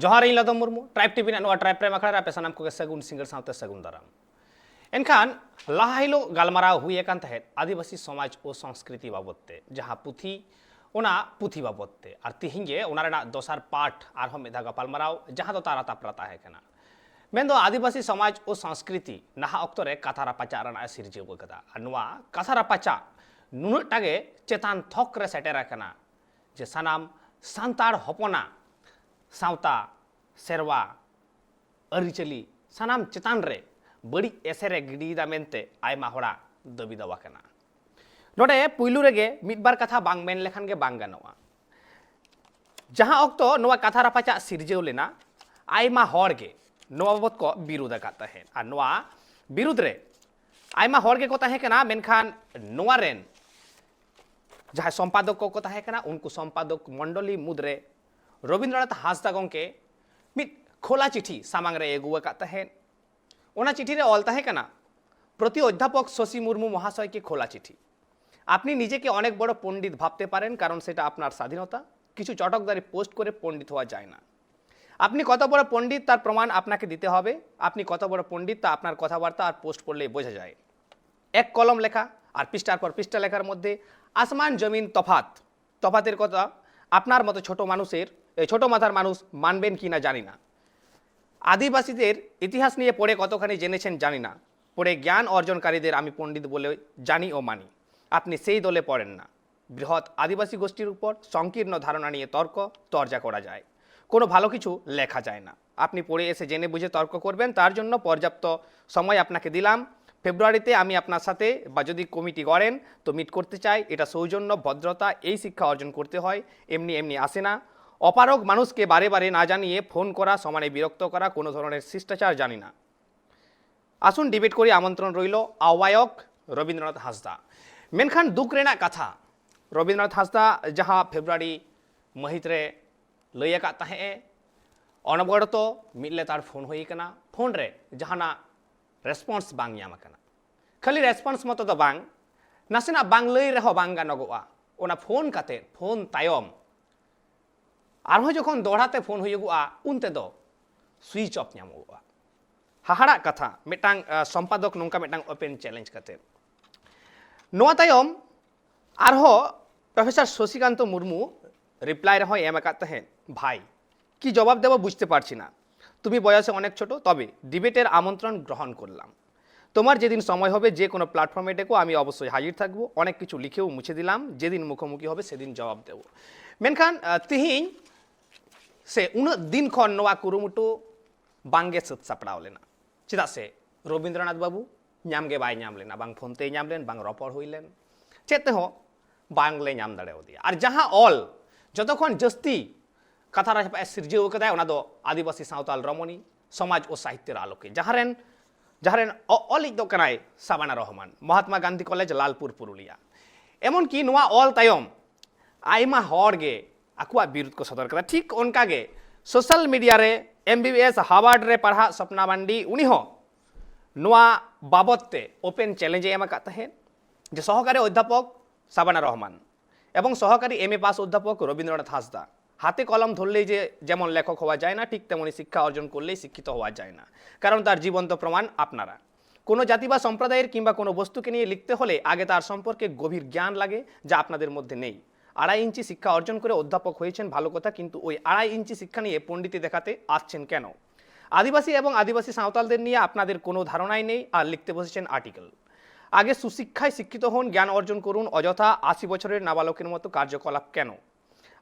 जोहार इन लदम Murmu tribe TV ना tribe प्रेम आखड़ा रे पेसानाम को सगुन सिंगर सावते सगुन दाराम एनखान लाहा हिलो गालमाराव हुए कान तहेत आदिवासी समाज और संस्कृति बाबदते जहां पुथी ओना पुथी बाबदते और तिहिंगे ओना रेना दोसार पाठ आरहों मेधा गपालमाराव जहां तो तारा तापराता है केना मेंदो आदिवासी समाज और संस्कृति नाहा ऑक्तो रे काथारा पाचा रना सिरजेव कदा अनुवा काथारा पाचा नुनुटागे चेतान थक रे सेटेरा केना जे सानाम सांतार हपना सावता सेरवा अरिचली सानाम चेतान रे बड़ी एसेरे गिडीदा मेनते आयमा होड़ा दबी दवा केना नोडे पुइलु रेगे मिदबार कथा बांग मेन लेखान गे बांग गानोआ जहां ऑक्तो नोवा कथा रापाचा सिरजेव लेना आयमा होड़ गे नोवा बाबत को बिरुद काता है आ नोवा बिरुद रे आयमा होड़ गे को ताहे केना मेनखान नोवा रेन जहां संपादक को ताहे केना उनको संपादक मंडली मुद्रे रविंद्रनाथ हांसदा गंके मिद खोला चिठी सामांग रे एगुआ काता है ओना चिठी रे ऑल ताहे केना प्रति अध्यापक शशि मुर्मू महाशय के खोला चिठी আপনি নিজেকে অনেক বড় পণ্ডিত ভাবতে পারেন কারণ সেটা আপনার স্বাধীনতা কিছু চটকদারি পোস্ট করে পণ্ডিত হওয়া যায় না আপনি কত বড় পণ্ডিত তার প্রমাণ আপনাকে দিতে হবে আপনি কত বড় পণ্ডিত তা আপনার কথাবার্তা আর পোস্ট করলেই বোঝা যায় এক কলম লেখা আর পৃষ্ঠার পর পৃষ্ঠা লেখার মধ্যে আসমান জমিন তফাত তফাতের কথা আপনার মতো ছোট মানুষের ছোট মাথার মানুষ মানবেন কিনা জানি না আদিবাসীদের ইতিহাস নিয়ে পড়ে কতখানি জেনেছেন জানি না পড়ে জ্ঞান অর্জনকারীদের আমি পণ্ডিত বলে জানি ও মানি আপনি সেই দলে পড়েন না বৃহৎ আদিবাসী গোষ্ঠীর উপর সংকীর্ণ ধারণা নিয়ে তর্ক তর্জা করা যায় কোনো ভালো কিছু লেখা যায় না আপনি পড়ে এসে জেনে বুঝে তর্ক করবেন তার জন্য পর্যাপ্ত সময় আপনাকে দিলাম ফেব্রুয়ারিতে আমি আপনার সাথে বা যদি কমিটি গড়েন তো মিট করতে চাই এটা সৌজন্য ভদ্রতা এই শিক্ষা অর্জন করতে হয় এমনি এমনি আসে না অপারগ মানুষকে বারে বারে না জানিয়ে ফোন করা সমানে বিরক্ত করা কোনো ধরনের শিষ্টাচার জানি না আসুন ডিবেট করি আমন্ত্রণ রইল আহ্বায়ক রবীন্দ্রনাথ হাঁসদা मेनखान दुख रेना कथा रविंद्रनाथ हांसदा जहां फेब्रुआरी महित रे लई आका ताहे अनबगत मिले तार फोन होई कना फोन रे जहाना रेस्पॉन्स बांग याम कना खाली रेस्पॉन्स मतो तो बांग नासेना बांग लई रहो बांग गानगोआ ओना फोन काते फोन तायम आरहो जखन दोहराते फोन होयगोआ उनते दो स्विच ऑफ न्यामोआ हाहाड़ा कथा मिटांग संपादक नोंका मिटांग ओपन चैलेंज काते नोआ तायम आरहो प्रोफेसर शशिकांत मुर्मू रिप्लाई रहो एम आकाते हैं भाई कि जवाब देव बुझते पारछि ना तुमी बयसे अनेक छोटो तबे डिबेटेर आमंत्रण ग्रहण करलाम তোমার যেদিন সময় হবে যে কোনো প্ল্যাটফর্মে ডেকো আমি অবশ্যই হাজির থাকবো অনেক কিছু লিখেও মুছে দিলাম যেদিন মুখোমুখি হবে সেদিন জবাব দেব মেনখান তিহিং সে উন দিন খন নোয়া কুরুমুটু বাঙ্গে সৎ সাপড়াও लेना चेदा से रविंद्रनाथ बाबू नाम गे बाय नाम लेना बांग फोनते नाम लेन बांग रपड़ हुईलेन चेते हो बांगले नाम दाड़े दिया और जहां ऑल जतक्षण जस्ती कथा रा सिरजेव कदा ओना दो आदिवासी सावताल रमणी समाज और साहित्य आलोके जहारेन ऑलिक दो कनाय साबाना रहमान महात्मा गांधी कॉलेज लालपुर पुरुलिया एमन की नोआ ऑल तायम आयमा हर गे आकुआ विरुद्ध को सदर कदा ठीक उनका गे सोशल मीडिया रे एमबीबीएस हार्वर्ड रे पढ़ा सपना मांडी उनी हो नोआ बाबदते ओपेन चैलेंज एम आकाते जे सहकारी अध्यापक साबाना रहमान एवं सहकारी एम ए पास अध्यापक रविंद्रनाथ हांसदा हाथे कलम धरलेई जे जेमन लेखक हवा जाए ना ठीक तेमनि शिक्षा अर्जन करलेई शिक्षित हवा जाए ना कारण तार जीवंत प्रमाण आपनारा कोनो जाति बा सम्प्रदायेर किंबा कोनो बस्तुके निये लिखते होले आगे तार सम्पर्के गभीर ज्ञान लागे जा आपनादेर मध्य नेই 2.5 इंची शिक्षा अर्जन करे अध्यापक হয়েছেন ভালো কথা কিন্তু ওই 2.5 इंची शिक्षा নিয়ে পণ্ডিতি দেখাতে আসছেন কেন आदिवासी एवं आदिवासी सावतालदेर निये आपनादेर कोनो धारणाई नेই আর लिखते बसेছেন आर्टिकल आगे सुशिक्षाय शिक्षित हन ज्ञान अर्जन करुन अयथा 80 বছরের नाबालकेर मतो कार्यकलाप केन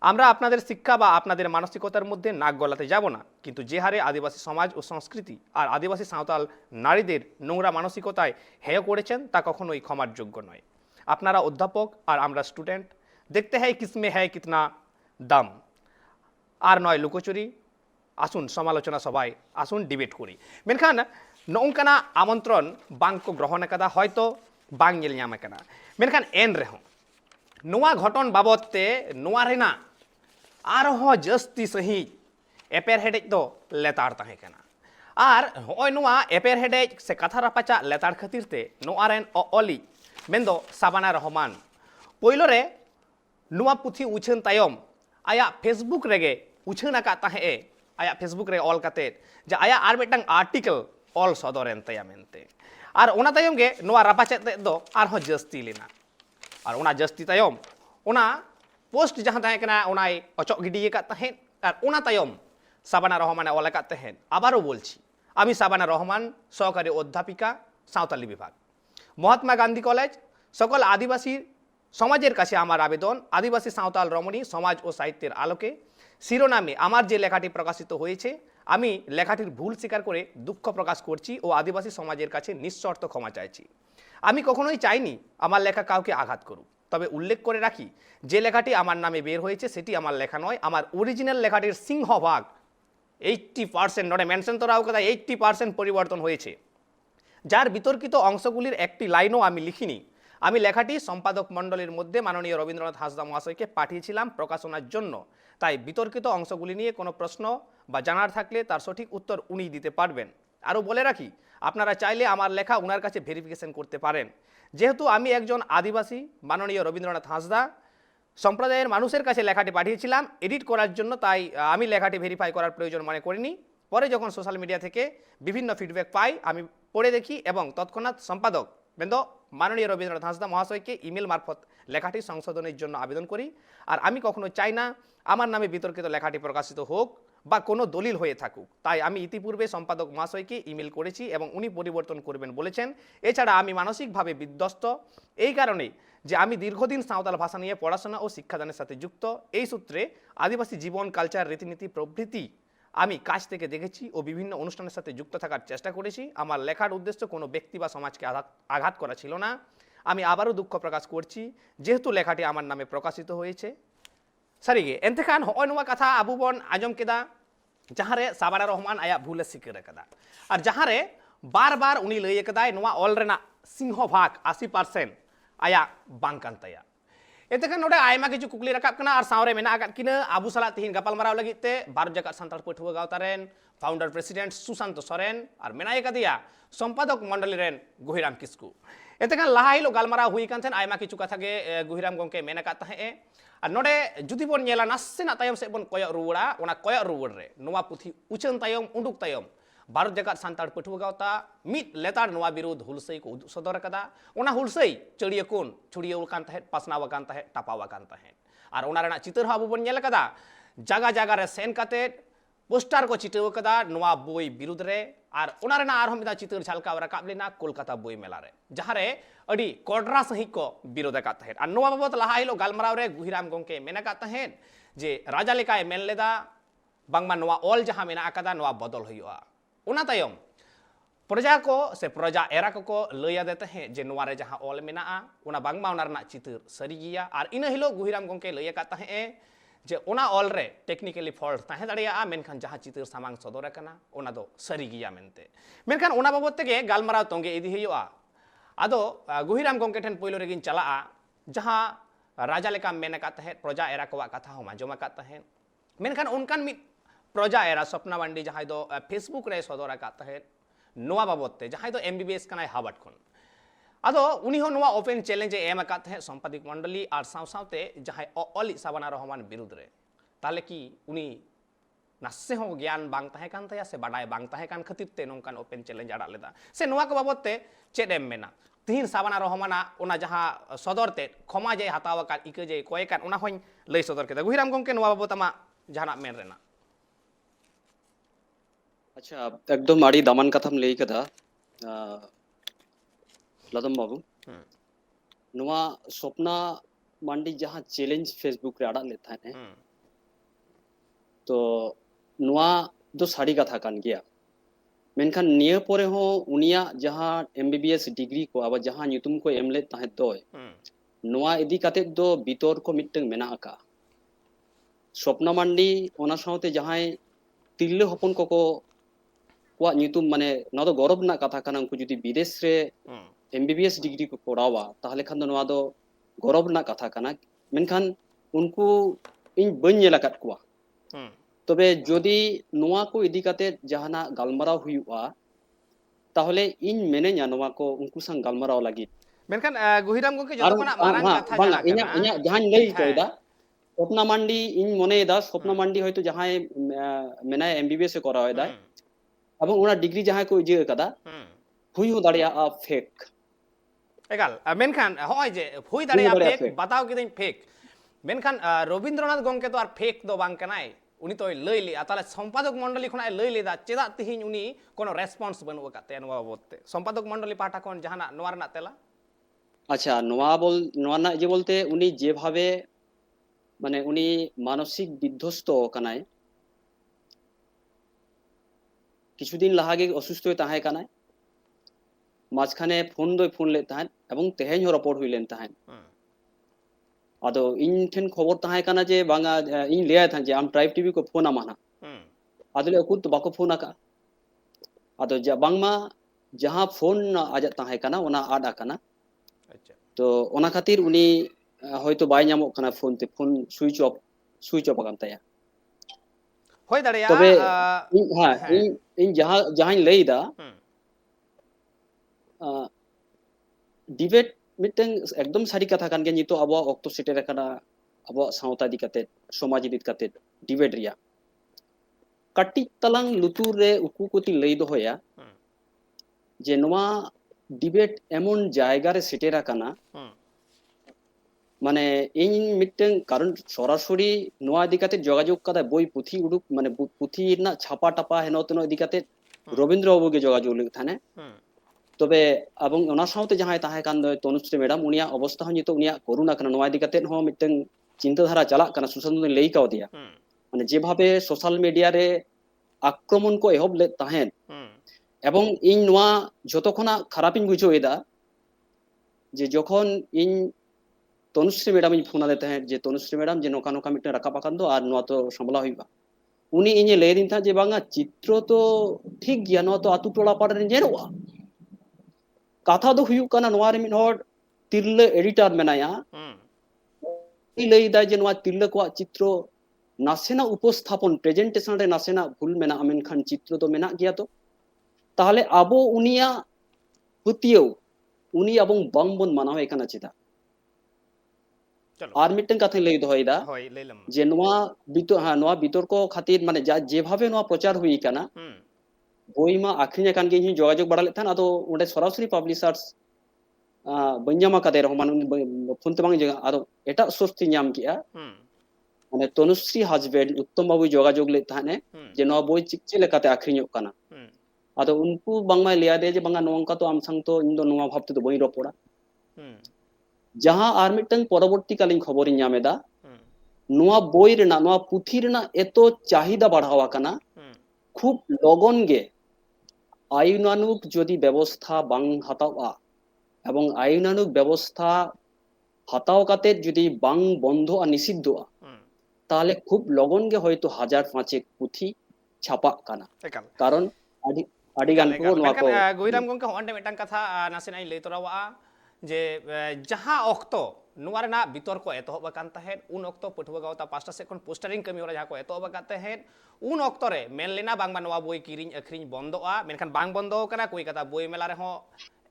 আমরা আপনাদের শিক্ষা বা আপনাদের মানসিকতার মধ্যে নাক গলাতে যাব না কিন্তু যে হারে আদিবাসী সমাজ ও সংস্কৃতি আর আদিবাসী সাঁওতাল নারীদের নোংরা মানসিকতায় হেয় করেছেন তা কখনোই ক্ষমার যোগ্য নয় আপনারা অধ্যাপক আর আমরা স্টুডেন্ট দেখতে হয় কিসমে হয় কিতনা দাম আর নয় লুকোচুরি আসুন সমালোচনা সবাই আসুন ডিবেট করি মেনখান নৌকানা আমন্ত্রণ বাংকো গ্রহণ কাদা হয়তো বাং ñel ñama kana মেনখান এন রেহ নোয়া ঘটন বাবদতে নোয়া রেনা आरहो जस्ती सही एपेर हेडेज दो लेतार ताहे कना और होय नोआ एपेर हेडेज से कथा रापाचा लेतार खातिरते नोआरेन ओली मेंदो साबाना रहमान पोइलो रे नोआ पुथी उछन तायम आया फेसबुक रेगे उछन आका ताहे आया फेसबुक रे ऑल काते जे आया आर मिटंग आर्टिकल ऑल सदरेन तया मेनते आर ओना तायम गे नोआ रापाचे ते दो आर हो जस्ती लेना और ओना जस्ती तायम ओना पोस्ट जहां ताहे कना ओनाय अचक गिडिये का ताहे और ओना तायम साबाना रहमाने ऑल का ताहे आबारो बोलছি আমি সাবানা রহমান সহকারী অধ্যাপিকা সাঁওতালি বিভাগ মহাত্মা গান্ধী কলেজ সকল আদিবাসী সমাজের কাছে আমার আবেদন আদিবাসী সাঁওতাল রমণী সমাজ ও সাহিত্যের আলোকে শিরোনামে আমার যে লেখাটি প্রকাশিত হয়েছে আমি লেখাটির ভুল স্বীকার করে দুঃখ প্রকাশ করছি ও আদিবাসী সমাজের কাছে নিঃশর্ত ক্ষমা চাইছি আমি কখনোই চাইনি আমার লেখা কাউকে আঘাত করুক তবে উল্লেখ করে রাখি যে লেখাটি আমার নামে বের হয়েছে সেটি আমার লেখা নয় আমার অরিজিনাল লেখাটির সিংহভাগ 80% নট মেনশন তো রাও কথা 80% পরিবর্তন হয়েছে যার বিতর্কিত অংশগুলির একটি লাইনও আমি লিখিনি আমি লেখাটি সম্পাদক মণ্ডলীর মধ্যে মাননীয় রবীন্দ্রনাথ হাঁসদা মহাশয়কে পাঠিয়েছিলাম প্রকাশনার জন্য তাই বিতর্কিত অংশগুলি নিয়ে কোনো প্রশ্ন বা জানার থাকলে তার সঠিক উত্তর উনি দিতে পারবেন আরও বলে রাখি আপনারা চাইলে আমার লেখা ওনার কাছে ভেরিফিকেশন করতে পারেন যেহেতু আমি একজন আদিবাসী মাননীয় রবীন্দ্রনাথ হাঁসদা সম্প্রদায়ের মানুষের কাছে লেখাটি পাঠিয়েছিলাম এডিট করার জন্য তাই আমি লেখাটি ভেরিফাই করার প্রয়োজন মনে করিনি পরে যখন সোশ্যাল মিডিয়া থেকে বিভিন্ন ফিডব্যাক পাই আমি পড়ে দেখি এবং তৎক্ষণাৎ সম্পাদক বৃন্দ মাননীয় রবীন্দ্রনাথ হাঁসদা মহাশয়কে ইমেল মারফত লেখাটি সংশোধনের জন্য আবেদন করি আর আমি কখনো চাই না আমার নামে বিতর্কিত লেখাটি প্রকাশিত হোক বা কোনো দলিল হয়ে থাকুক তাই আমি ইতিপূর্বে সম্পাদক মহাশয়কে ইমেল করেছি এবং উনি পরিবর্তন করবেন বলেছেন এছাড়া আমি মানসিকভাবে বিধ্বস্ত এই কারণে যে আমি দীর্ঘদিন সাঁওতাল ভাষা নিয়ে পড়াশোনা ও শিক্ষাদানের সাথে যুক্ত এই সূত্রে আদিবাসী জীবন কালচার রীতিনীতি প্রভৃতি আমি কাছ থেকে দেখেছি ও বিভিন্ন অনুষ্ঠানের সাথে যুক্ত থাকার চেষ্টা করেছি আমার লেখার উদ্দেশ্য কোনো ব্যক্তি বা সমাজকে আঘাত করা ছিল না আমি আবারও দুঃখ প্রকাশ করছি যেহেতু লেখাটি আমার নামে প্রকাশিত হয়েছে সারিগে এনতেখান হয় নোয়া কথা আবু বন আজম কেদা যাহারে সাবানা রহমান আয়া ভুলে স্বীকার কাদা আর যাহারে বারবার উনি লইয়ে কাদায় নোয়া অল রেনা সিংহভাগ 80% आया बांकान तया एतेखान नोडे आयमा किछु कुकली रकाब कना और सावरे मेना आकात किना आबू साला तिहिन गपाल माराव लगी ते भारत जगत सान्ताल पठुआ गावता rain founder president Sushant Soren और मेनाय कदिया संपादक मंडली रेन गुहिराम किस्कु एतेखान लाहाइलो गालमारा हुई कान थेन आयमा किछु कथा गे गुहिराम गंके मेना का तहे और नोडे जुदी बोन नेला नासेना तायम से बोन कोय रुवड़ा ओना कोय रुवड़ रे नोवा पुथि उचन तायम उंडुक तायम भारत जगत सान्ताल पठुआ गावता मिट लेतार नोवा विरोध हुलसई को सदर कदा ओना हुलसई चड़िया कोन छुड़िया कान तहे पासनावा कान तहे टापावा कान तहे और ओना रेना चितर हाबु बन नेल कदा जागा जागा रे सेन काते पोस्टर को चिटव कदा नोवा बोई विरुद्ध रे और ओना रेना आर हम चितर झलका राकाब लेना कोलकाता बोई मेला रे जहां रे अडी कोडरा सही को विरोध का तहे और नोवा बाबत लहा हिलो गालमराव रे गुहिराम गंके मेना का तहे जे राजा लेकाय मेन लेदा बांगमा नोवा ऑल जहां मेना आकादा नोवा बदल हुआ उना तायम प्रजा को से प्रजा एरा को लैया देते हैं जे नोवारे जहां ऑल मेना उना बांगमा उना रना चितर सरी गिया और इन हिलो गुहिराम गंके लैया का तहे जे उना ऑल रे टेक्निकली फॉल्ट ताहे दाड़िया मेनखान जहां चितर सामांग सदर कना उना दो सरी गिया मेनते मेनखान उना बाबत तेगे गालमाराव तोंगे इदी हुआ आदो गुहिराम गंके ठेन पयलो रेगिन चला जहां राजा लेका मेना का तहे प्रजा एरा को कथा हो माजमा का तहे मेनखान उनकान मिट प्रजा एरा स्वप्ना मांडी जहां दो फेसबुक रे सदर का तहे नोवा बाबते जहां दो एमबीबीएस कनाय हार्वर्ड खन आदो उनी हो नोवा ओपन चैलेंज एम का तहे संपादक मंडली और सावसावते जहां ऑल साबाना रहमान विरुद्ध रे ताले की उनी नासे हो ज्ञान बांग तहे कान तया से बाडाय बांग तहे कान खातिर ते नोंकान ओपन चैलेंज आड़ा लेदा से नोवा को बाबते चेड एम मेना तिहिन साबाना रहमाना ओना जहां सदर ते क्षमा जे हतावा का इके जे कोय कान ओना होय लई सदर केदा गुहिराम गंके नोवा बाबत मा जहाना मेन रेना अच्छा एकदम आड़ी दामन कथम लई कदा लदम बाबू नुआ स्वप्ना मांडी जहां चैलेंज फेसबुक रे आड़ा लेता है तो नुआ दो साड़ी कथा कान गया मेनखान निय परे हो उनिया जहां एमबीबीएस डिग्री को अब जहां ᱧᱩᱛᱩᱢ को एमले ताहे दो नुआ इदी काते दो बितोर को मिटंग मेना आका स्वप्ना मांडी ओना साउते जहां तिल्ले हपन को कुआ ᱧᱩᱛᱩᱢ माने ना दो गौरव ना कथा काना उनको जुदी विदेश रे एमबीबीएस डिग्री को कोरावा ताहले खान दो नोआ दो गौरव ना कथा काना मेनखान उनको इन बन नेलाकात कुआ तबे जदि नोआ को इदी काते जहाना गालमाराव हुआ ताहले इन मेने냐 नोआ को उनको संग गालमाराव लागि मेनखान गुहिराम गंके जतो कोना मारांग कथा जाना इन्या जहां लई कोइदा स्वप्ना मांडी इन मने दा स्वप्ना मांडी होयतो जहां मेना एमबीबीएस ए करावे दा এবং ওনা ডিগ্রি যাহাই কো ইয়ে কাদা হুই হো দাঁড়িয়া ফেক एकाल मेनखान होय जे हुई दाड़े फेक बताओ कि फेक मेनखान रविंद्रनाथ गंके तो आर फेक दो बांग कनाय उनी तो लई लिया ताले संपादक मंडली खना लई लेदा चेदा तिहिन उनी कोनो रेस्पॉन्स बनु काते नवा बोलते संपादक मंडली पाटा कोन जहाना नोवा रना तेला আচ্ছা নোয়া না যে বলতে উনি যেভাবে মানে উনি মানসিক বিধ্বস্ত কানায় কিছুদিন লাহাগে অসুস্থ হয়ে তাহাই কানায় মাঝখানে ফোন লে তাহান এবং তেহেñ রপোর্ট হইলেন তাহান আদো ইন ঠেন খবর তাহাই কানা যে বাঙা ইন লিয়া থান যে আম ট্রাইব টিভি को फोन माना আদলে অকুত বাকো ফোন আকা আদো যা বাংমা जहां फोन আজা তাহাই কানা ওনা আডা কানা अच्छा তো ওনা খাতির উনি হয়তো বাই নামক কানা ফোন তে ফোন সুইচ অফ আকান তায়া होय दाड़िया তবে হ্যাঁ ইন জাহান লইদা डिबेट मिटन एकदम सारी कथा कान गे नितो अब अक्तो सेटेर काना अब सावता इदी काते समाज इदी काते डिबेट रिया कट्टी तलांग लुतुर रे उकु कोती लई दोहया जे नोवा डिबेट एमन जायगा रे सेटेरा काना माने इन मिटन कारण सरासरि नोवा इदी काते जोगाजोग कादा बोई पुथी उडुक माने पुथी ना छापा टापा हेनो तनो इदी काते रविंद्र बाबू गे जोगाजोग लग थाने তবে এবং ওনার সাথে যাহাই তাহাই কান তনুশ্রী ম্যাডাম উনিয়া অবস্থা হন নিতো উনিয়া করুণা কানা নয় দিকাতে হ মিটং চিন্তাধারা চালাক কানা সুশান্ত লেই কাও দিয়া মানে যেভাবে সোশ্যাল মিডিয়া রে আক্রমণ কো এহব লে তাহেন এবং ইন নোয়া যতক্ষণা খারাপিন বুঝো এদা যে যখন ইন তনুশ্রী ম্যাডাম ইন ফোনা দিতে হ্যাঁ যে তনুশ্রী ম্যাডাম যে নৌকা নৌকা মিটং রাখা পাকান দো আর নোয়া তো সামলা হইবা উনি ইনে লে দিন থা যে বাঙা চিত্র তো ঠিক গিয়া নোয়া তো আতু টোলা পাড়ারে জেরোয়া कथा दो हुयु कना नोवा रे मिन हर तिरले एडिटर मेनाया लई दा जे नोवा तिरले को चित्र नासेना उपस्थापन प्रेजेंटेशन रे नासेना भूल मेना अमेन खान चित्र तो मेना गया तो ताहले आबो उनिया पुतियो उनी अबंग बांग बन मानाव एकाना चिता আর মিটন কথা লই দহইদা होय लेलम যে নোয়া বিতর্ক খাতির মানে যা যেভাবে নোয়া প্রচার হুই কানা বইমা আখরিnya kan ge যোগাযোগ বাড়ালে থান আদো ওডে সরাসরি পাবলিশার্স বঞ্জামা কাদের রহমান ফোনতে বাং জায়গা আদো এটা স্বস্তি নাম কিয়া মানে তনুশ্রী হাজবেন্ড উত্তম বাবু যোগাযোগ লে থানে যে নয়া বই চিকচে লেকাতে আখরিᱧᱚᱜ কানা আদো উনকু বাংমা লিয়া দে যে বাংা নংকা তো আমসাং তো ইন দো নোয়া ভাবতে তো বই রপড়া যাহা আর মিটং পরবর্তীকালীন খবরিñ নামেদা নোয়া বই রেনা নোয়া পুথি রেনা এত চাহিদা বাড়াওয়া কানা খুব লগন গে আইনানুক যদি ব্যবস্থা বাং হাতাওয়া এবং আইনানুক ব্যবস্থা হাতাও কাতে যদি বাং বন্ধ আর নিষিদ্ধ তাহলে খুব লগন গে হয়তো 1000-5 পুথি ছাপা কানা কারণ আডি গান কো নোয়া কো গইরাম গংকে হন্ডে মিটাং কথা নাসিনাই লই তরাওয়া যে যাহা অক্তো নোয়া রেনা বিতর্ক এতহব কান তাহেন উন অক্তো পঠুয়া গাওতা পাঁচটা সে কোন পোস্টারিং কমি ওরা যাহা को এতহব কাতে হেন उन अक्तो रे मेन लेना बांगबा नवा बोई किरिंग अखरिंग बंदोआ मेनखान बांग बंदो कना कोई कथा बोई मेला रे हो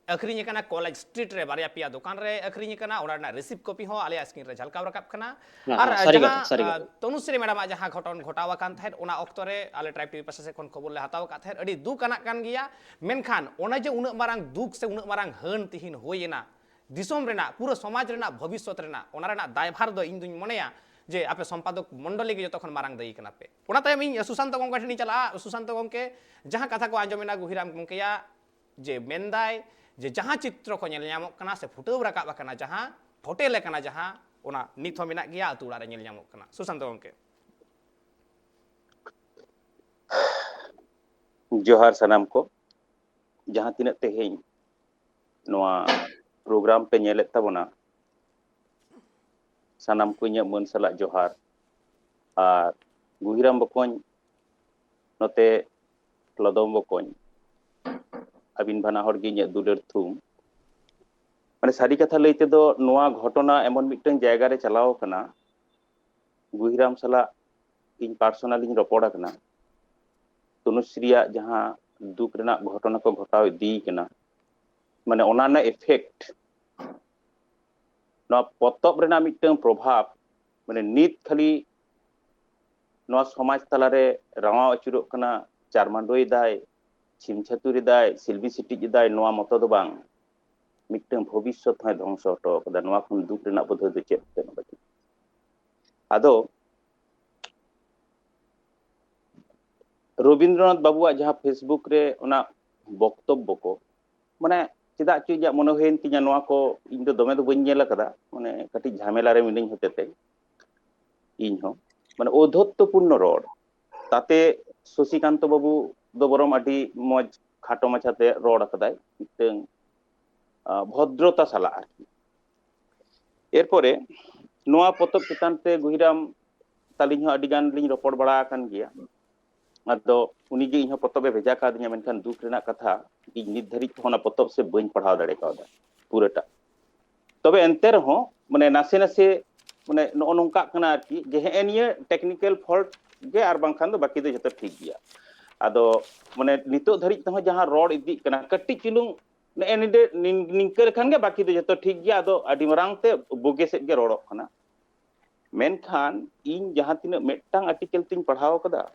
अखरिंग कना कॉलेज स्ट्रीट रे बारिया पिया दुकान रे अखरिंग कना ओना रिसीव कॉपी हो आलिया स्क्रीन रे झलकाव रकाब कना और जहां तनुश्री मैडम जहां घटन घटावा कान थाहे ओना अक्तो रे आले ट्राइब टीवी पासे से कोन खबर ले हताव का थाहे अडी दुख कना कान गिया मेनखान ओना जे उन मारांग दुख से उन मारांग हन तिहिन होयेना दिसोम रेना पूरा समाज रेना भविष्यत रेना ओना रेना दायभार दो इन दुñ मनेया जे आपे संपादक मंडली के जतखन मारांग दई कना पे ओना तायम इन सुशांत गंके ठनी चला सुशांत गंके जहां कथा को आंजमेना गुहिराम गंकेया जे मेनदाय जे जहां चित्र को नेल ᱧᱟᱢᱚᱜ कना से फुटेव राकाब कना जहां फोटेल कना जहां ओना नित हो मेना गया अतुड़ा रे नेल ᱧᱟᱢᱚᱜ कना सुशांत गंके जोहार सनाम को जहां तिना तेहेñ नोआ प्रोग्राम पे नेलेत ताबोना सानाम को इᱧᱟᱹᱜ ᱢᱟᱹᱱ ᱥᱟᱞᱟᱜ जोहार और गुहिराम बकोñ नोते लदम बकोñ अबिन भाना हर गे इᱧᱟᱹᱜ दुलार थुम माने सारी कथा लई तेदो नोआ घटना एमन मिटन जायगा रे चलाव कना गुहिराम साला इन पर्सनल इन रपोड़ा कना तनुश्रीया जहां दुख रेना घटना को घटाव दी कना माने ओना ना इफेक्ट ना पतब रेना मिटन प्रभाव माने नित खाली नवा समाज तलारे रावा अचुरोग कना चारमांडोय दाय छिमछातुरी दाय सिल्बी सिटिज दाय नवा मतो दो बांग मिटन भविष्य थाय ध्वंस हटो कदा नवा खन दुख रेना बधो दो चेत ते नबा आदो रविंद्रनाथ बाबुआ जहां फेसबुक रे ओना बक्तव्य को माने चेदा चुजा मने होयन तिया नवा को इन दो दमे दो बइन नेला कदा माने कटी झमेला रे मिनिन होतेते इन हो माने अधत्तपूर्ण रोड ताते शशिकांत बाबू दो बरम आडी मज खाटो माछाते रोड कदाय मिटन भद्रता साला आरकी एरपरे नवा पतब चितानते गुहिराम तालिन हो आडी गान लिन रपड़ बड़ा कान गिया आदो उनीगे इन पतबे भेजा का दिया मेनखान दुख रेना कथा इ नित धरित होना पतब से बइन पढ़ाव दाड़े कादा पूराटा तबे एंते रहो माने नासे नासे माने नो नोंका कना आरकी जे हे निये टेक्निकल फॉल्ट गे आर बांखान दो बाकी दो जतो ठीक गिया आदो माने नितो धरित तहो जहां रोड इदी कना कट्टी चिलुंग ने एनिदे निंकर खान गे बाकी दो जतो ठीक गिया आदो आडी मरांगते बोगे सेट गे रोडो कना मेनखान इन जहां तिना मेटटांग आर्टिकल तिन पढ़ाव कदा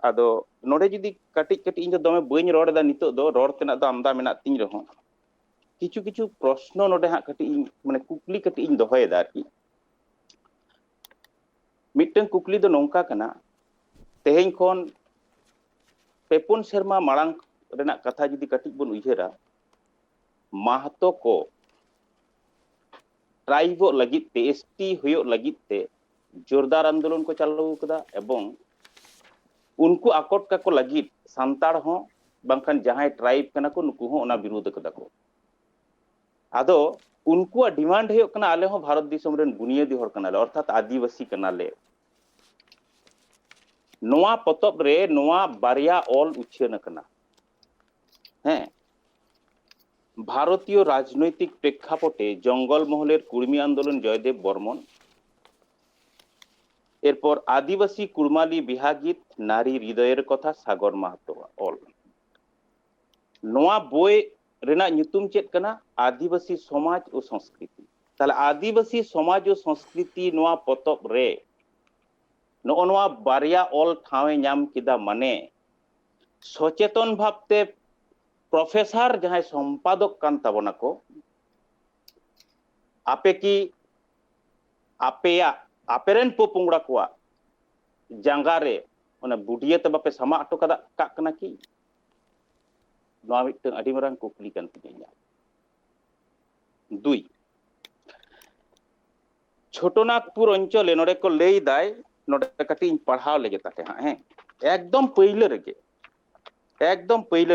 आदो नोडे जुदी कटिक कटिक इन दमे बइन रोड दा नितो दो रोड तेना दो आमदा मेना तिन रहो किछु किछु प्रश्न नोडे हा कटिक माने कुकली कटिक इन दोहय दा आरकी मिटन कुकली दो नोंका कना तेहेन कोन पेपुन शर्मा मांग रेना कथा जुदी कटिक बन उइहरा महतो को ट्राइबो लगित ते एसटी हुयो लगित ते जोरदार आंदोलन को चालू कदा एवं उनको आकोट का को लगित सांताड़ हो बांखान जहां ट्राइब कना को नुकु हो ओना विरोध कदा को आदो उनको डिमांड है कना आले हो भारत दिसम रेन बुनियादी हर कना ले अर्थात आदिवासी कना ले नोआ पतब रे नोआ बारिया ऑल उच्छेन कना हैं भारतीय राजनैतिक प्रेक्षापटे जंगल महलेर कुर्मी आंदोलन जयदेव बर्मन एरपर आदिवासी कुर्माली बिहागीत नारी हृदयर कथा सागर महतो ऑल नोआ बोय रेना ᱧᱩᱛᱩᱢ चेत कना आदिवासी समाज और संस्कृति ताले आदिवासी समाज और संस्कृति नोआ पतब रे नो नोआ बारिया ऑल ठावे ᱧᱟᱢ किदा माने सचेतन भावते प्रोफेसर जहां संपादक कान ताबोना को आपे की आपेया आपेरेन पोपुंगड़ा को जांगारे ओना बुढ़िया ते बापे समा अटो कदा का कना की नोआ मिटन अडी मरांग कुकली कान तिया दुई छोटोनागपुर अंचले नोडे को लेई दाय नोडे कटी पढ़ाव लेगे ताते हां हैं एकदम पहिले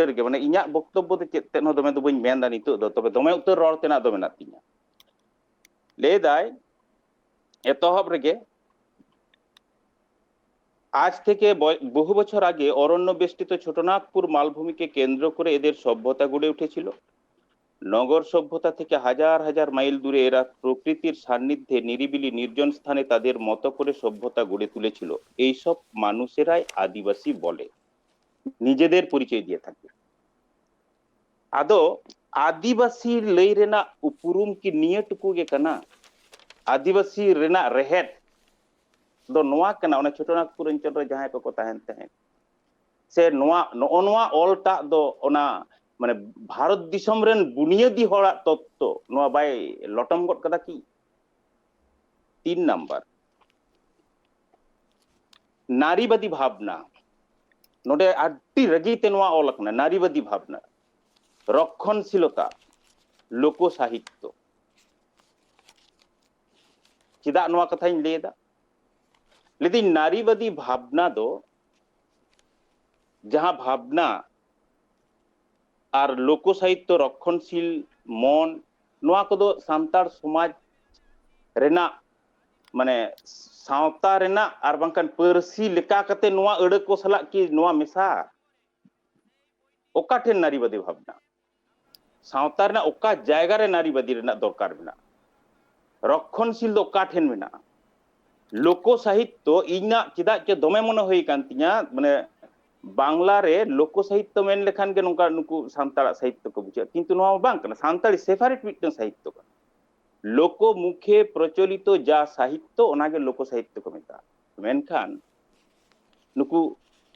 रेगे माने इन्या बक्तव्य दो चेत तेन दमे दो बइन मेन दा नितो दो तबे दमे उत्तर रोड तेना दो मेना तिया ले दाय एतहब रेगे आज থেকে বহু বছর আগে অরণ্য বেষ্টিত ছোটনাগপুর মালভূমিকে কেন্দ্র করে এদের সভ্যতা গড়ে উঠেছিল নগর সভ্যতা থেকে হাজার হাজার মাইল দূরে এরা প্রকৃতির সান্নিধ্যে নিরিবিলি নির্জন স্থানে তাদের মতো করে সভ্যতা গড়ে তুলেছিল এই সব মানুষেরাই আদিবাসী বলে নিজেদের পরিচয় দিয়ে থাকে আদো आदिवासी लई रेना उपरुम की नियटुकु गे कना आदिवासी रेना रेहेट दो नोआ कना ओना छोटनागपुर अंचल रे जहां को ताहेन तहे से नोआ नोआ ऑलटा दो ओना माने भारत दिसम रेन बुनियादी होड़ा तत्व नोआ बाय लटम गट कदा की 3 नंबर नारीवादी भावना नोडे आडी रगीते नोआ ऑल कना नारीवादी भावना रक्षणशीलता लोक साहित्य चिदा नोआ कथाई लेदा लेदी नारीवादी भावना दो जहां भावना और लोक साहित्य रक्षणशील मन नोआ को दो सांतार समाज रेना माने सावता रेना और बांकान परसी लेका कते नोआ अड़ को सला की नोआ मेसा ओका ठेन नारीवादी भावना सावता रेना ओका जायगा रे नारीवादी रेना दरकार मेना रक्षणशील दो ओका ठेन मेना लोक साहित्य इना चिदा चे दमे मने होई कान तिया माने बांग्ला रे लोक साहित्य मेन लेखान के नोका नुकु सांताड़ा साहित्य को बुझा किंतु नोआ बांग कना सांताड़ी सेपारेट मिटन साहित्य का लोको मुखे प्रचलित जा साहित्य ओनागे लोक साहित्य को मेता मेनखान नुकु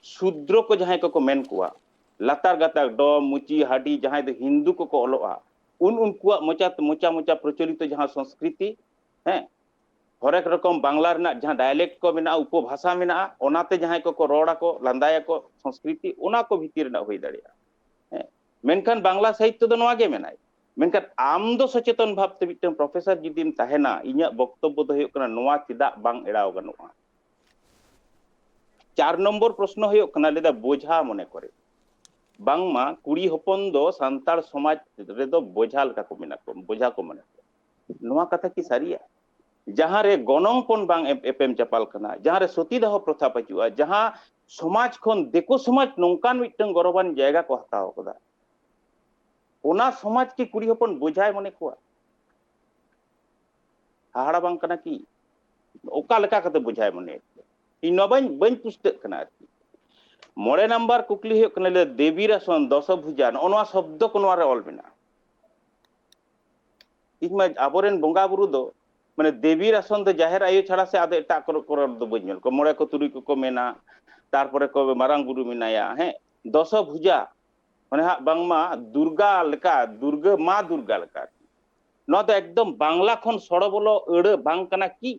शूद्र को जहां को मेन कुआ लातार गातार डोम मुची हाडी जहां दो हिंदू को ओलोआ उनकुआ मोचा मोचा प्रचलित जहां संस्कृति हैं हरेक रकम बांग्ला जहां डायलेक्ट को मेना उपभाषा मेना ओनाते जहां को रोड़ा को लांदाया को संस्कृति ओना को भीतर ना होई दाड़िया मेनखान बांग्ला साहित्य दो नवागे मेनाय मेनखान आम दो सचेतन भावते मिटन प्रोफेसर जिदिम ताहेना इnya बक्तव्य दो होयो कना नवा चिदा बांग एड़ाव गनोआ 4 नंबर प्रश्न होयो कना लेदा बोझा मने करे बांगमा कुड़ी हपन दो सांतार समाज रे दो बोझा लका को मेना को बोझा को मने नवा कथा की सारिया जहां रे गनंगपन बांग एपएम चपाल कना जहां रे सतीदाह प्रथा पचुआ जहां समाज खन देखो समाज नोंकान मिटन गौरवान जायगा को हताव कदा ओना समाज की कुड़ी हपन बोझाय मने को हाड़ा बांग कना की ओका लका कते बोझाय मने इन बन पुस्तक कना मोड़े नंबर कुकली हो कना ले देवी रासन 10 भुजा नोआ शब्द को नोआ रे ऑल बिना इमा आबोरेन बोंगा बुरु दो माने देवी रासन दो जाहेर आयु छाड़ा से आदे एटा को दो बजमेल को मोड़े को तुरी को मेना तारपरे को मारांग गुरु मिनाया है 10 भुजा माने हा बांगमा दुर्गा लका दुर्गा मा दुर्गा लका नो तो एकदम बांग्ला खन सड़ो बोलो एड़ बांग कना की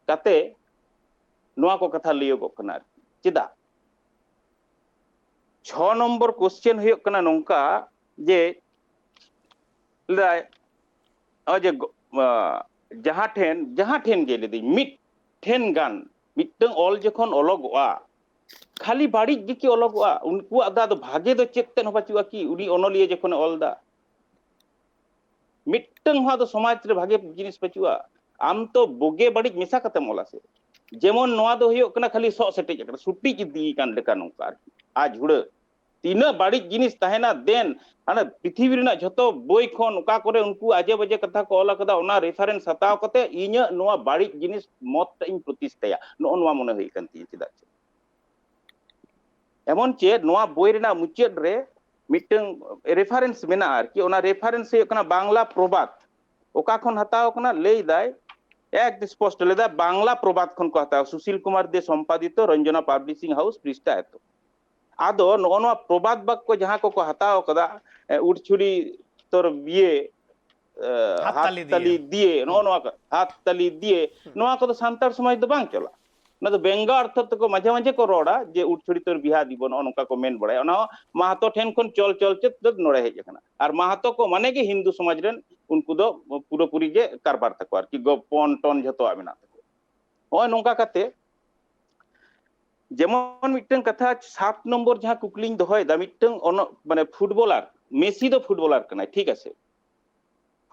काते नोआ को कथा लियो को कना चिदा 6 नंबर क्वेश्चन हुयो कना नोंका जे अजे जहां ठेन गे लेदी मिट ठेन गान मिटन ऑल जखन ओलगवा खाली बाड़ी गिकी ओलगवा उनको आदा दो भागे दो चेतन बचुआ की उनी ओनलिए जखन ओलदा मिटन हा दो समाज रे भागे जिनिस बचुआ आम तो बोगे बाड़ी मिसा कते मोला से जेमन नोआ दो हुयो कना खाली सो सेटे जकरा सुटी दी कान लेका नोंका आज हुड़ तीना बाड़ी जिनिस ताहेना देन हाना पृथ्वी रेना जतो बोई खन ओका करे उनको आजे बजे कथा को ओला कदा ओना रेफरेंस हताव कते इnya नोआ बाड़ी जिनिस मत इन प्रतिष्ठया नो नोआ मने होई कांती चिदा एमन चे नोआ बोई रेना मुचेद रे मिटन रेफरेंस मेना आर कि ओना रेफरेंस हे कना बांग्ला प्रबाद ओका खन हताव कना लेई दाय एक स्पष्ट लेदा बांग्ला प्रबाद खन को हताव सुशील कुमार दे संपादित रंजना पब्लिशिंग हाउस पृष्ठा एतो आदो नोआ प्रबाद बाग को जहां को हताव कदा उड़छुरी तोर बिये हाथ तली दिए नोआ हाथ तली दिए नोआ को सांतार समाज दो बांग चला ना तो बेंगा अर्थ को मजे मजे को रोड़ा जे उड़छुरी तोर बिहा दिबो नोका को मेन बड़ाय ओना महतो ठेन खन चल चलचित दो नोड़े हेज कना और महतो को माने के हिंदू समाज रेन उनको दो पूरा पूरी जे कारबार तको आर कि गोपन टन जतो आमेना तको ओय नोका कते जेमन मिटन कथा 7 नंबर जहां कुकलिंग दोहय दा मिटन माने फुटबॉलर मेसी दो फुटबॉलर कना ठीक है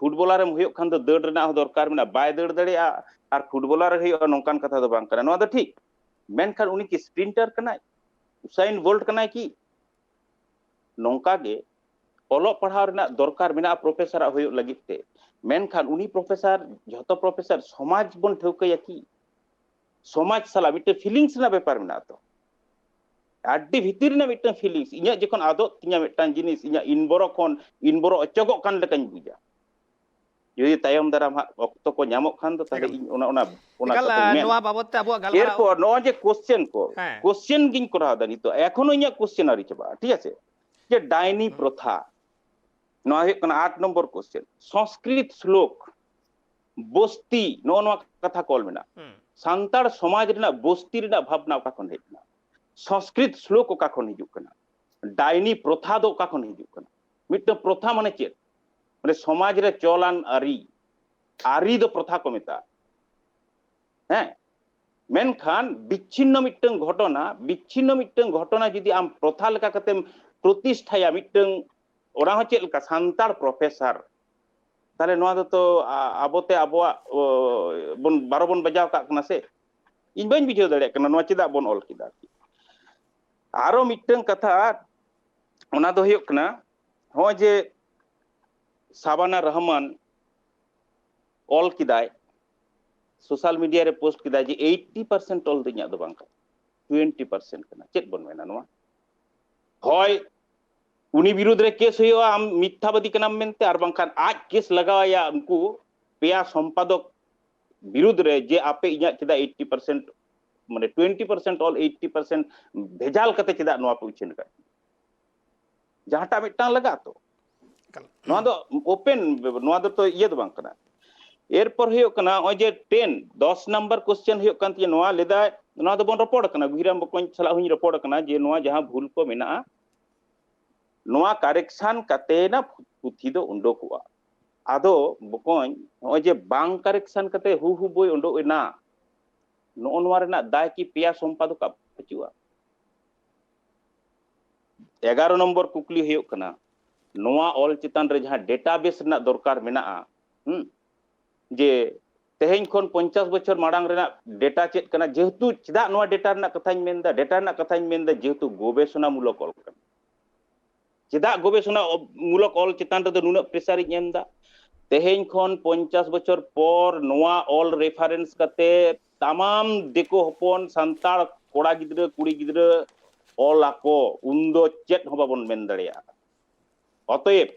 फुटबॉलर एम हुयो खान दो दड़ रेना दरकार मेना बाय दड़ दड़ेया और फुटबॉलर हुयो नोंकान कथा दो बांग कना नोआ दो ठीक मेनखान उनी की स्प्रिंटर कना उसाइन बोल्ट कना की नोंका गे ओलो पढ़ाव रेना दरकार मेना प्रोफेसर हुयो लगिते मेनखान उनी प्रोफेसर जतो प्रोफेसर समाज बन ठौकया की समाज साला मिटे फीलिंग्स ना व्यापार में तो आड्डी भीतर ना मिटे फीलिंग्स इnya जखन आदो तिnya मिटन जिनिस इnya इनबरो अचगो कान लेकान बुझा यदि तायम दाराम वक्त को ᱧᱟᱢᱚᱜ खान तो ताले ओना नोआ बाबत अबो गलमारा एरपर नो जे क्वेश्चन गिन करा दानी तो एखोनो इnya क्वेश्चन आरी चबा ठीक আছে जे डायनी प्रथा नो हे कना 8 नंबर क्वेश्चन संस्कृत श्लोक बस्ती नो कथा कॉल मेना सांतार समाज रेना बस्ती रेना भावना का खन हेजना संस्कृत श्लोक का खन हिजुक कना डायनी प्रथा दो का खन हिजुक कना मिट प्रथा माने चेत माने समाज रे चलान आरी दो प्रथा को मेता हैं मेनखान विच्छिन्न मिटन घटना जदि आम प्रथा लेका कते प्रतिष्ठाया मिटन ओरा हो चेल का सांतार प्रोफेसर ताले नोआ दो तो आबोते आबोआ बन बारो बन बजाव का कना से इन बन बिजो दड़े कना नोआ चिदा बन ऑल किदा आरो मिटन कथा ओना दो हुयो कना हो जे साबाना रहमान ऑल किदाय सोशल मीडिया रे पोस्ट किदाय जे 80% ऑल दिnya दो बांका 20% कना चेत बन मेना नोआ होय उनी विरुद्ध रे केस हुयो आम मिथ्यावादी कनाम मेनते आर बांखान आज केस लगाया उनको पेया संपादक विरुद्ध रे जे आपे इया चेदा 80% माने 20% ऑल 80% भेजाल कते चेदा नोआ पे उछेन का जहाटा मिटांग लगा तो नोआ दो ओपन नोआ दो तो ये दो बांग कना एरपर हुयो कना ओय जे 10 नंबर क्वेश्चन हुयो कान ती नोआ लेदा नोआ दो बन रिपोर्ट कना गुहिराम बकोन सला हुई रिपोर्ट कना जे नोआ जहां भूल को मेना नोआ करेक्शन कते ना पुथी दो उंडोकुआ आदो बकोन ओय जे बांग करेक्शन कते हु बोय उंडो एना नो नोआ रेना दाय की पेया संपादक पचुआ 11 नंबर कुकली हुयो कना नोआ ऑल चितान रे जहां डेटाबेस ना दरकार मेना जे तेहेन खन 50 बछर माडांग रेना डेटा चेत कना जेहेतु चिदा नोआ डेटा रेना कथाñ मेनदा डेटा रेना कथाñ मेनदा जेहेतु गवेषणा मूलक ऑल कना चिदा गवेषणा मूलक ऑल चितान रे नुना प्रेसार इ एमदा तेहेन खन 50 बछर पर नोआ ऑल रेफरेंस कते तमाम देखो हपन संताड़ कोड़ा गिद्रा कुड़ी गिद्रा ऑल आको उन्दो चेत हो बाबन मेन दड़िया अतएव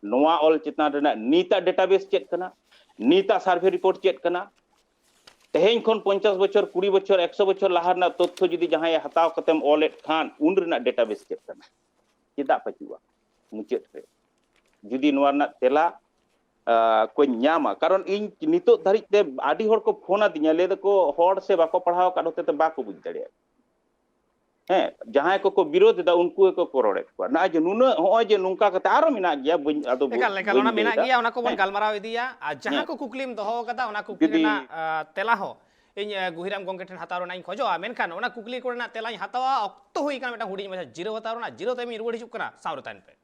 नोआ ऑल चितान रेना नीता डेटाबेस चेत कना नीता सर्वे रिपोर्ट चेत कना तेहेन खन 50 बछर 20 बछर 100 बछर लाहा ना तथ्य जुदी जहां हताव कतेम ऑलेट खान उन रेना डेटाबेस चेत कना चिदा पचुआ मुचेत रे जुदी नोआ ना तेला को ᱧᱟᱢᱟ कारण इन नितो धारित ते आदि हर को फोन आदिया ले को हर से बाको पढ़ाव का होते बाको बुझ दड़िया हैं जहां को विरोध दा उनको को कोरोड़े को ना जे नुना होय जे नुंका कते आरो मिना गया आदो एकाल एकाल ओना मेना गया ओना को बन गालमाराव इदिया आ जहां को कुकलीम दोहो कदा ओना कुकली रेना तेला हो इन गुहिराम गोंगे ठन हतारो नाइन खोजो मेनखान ओना कुकली कोना तेलाኝ हतावा अक्तो हुई काना मेटा हुडी मजा जीरो हतारो ना जीरो ते मी रुवड़ हिजुक कना सावरतान पे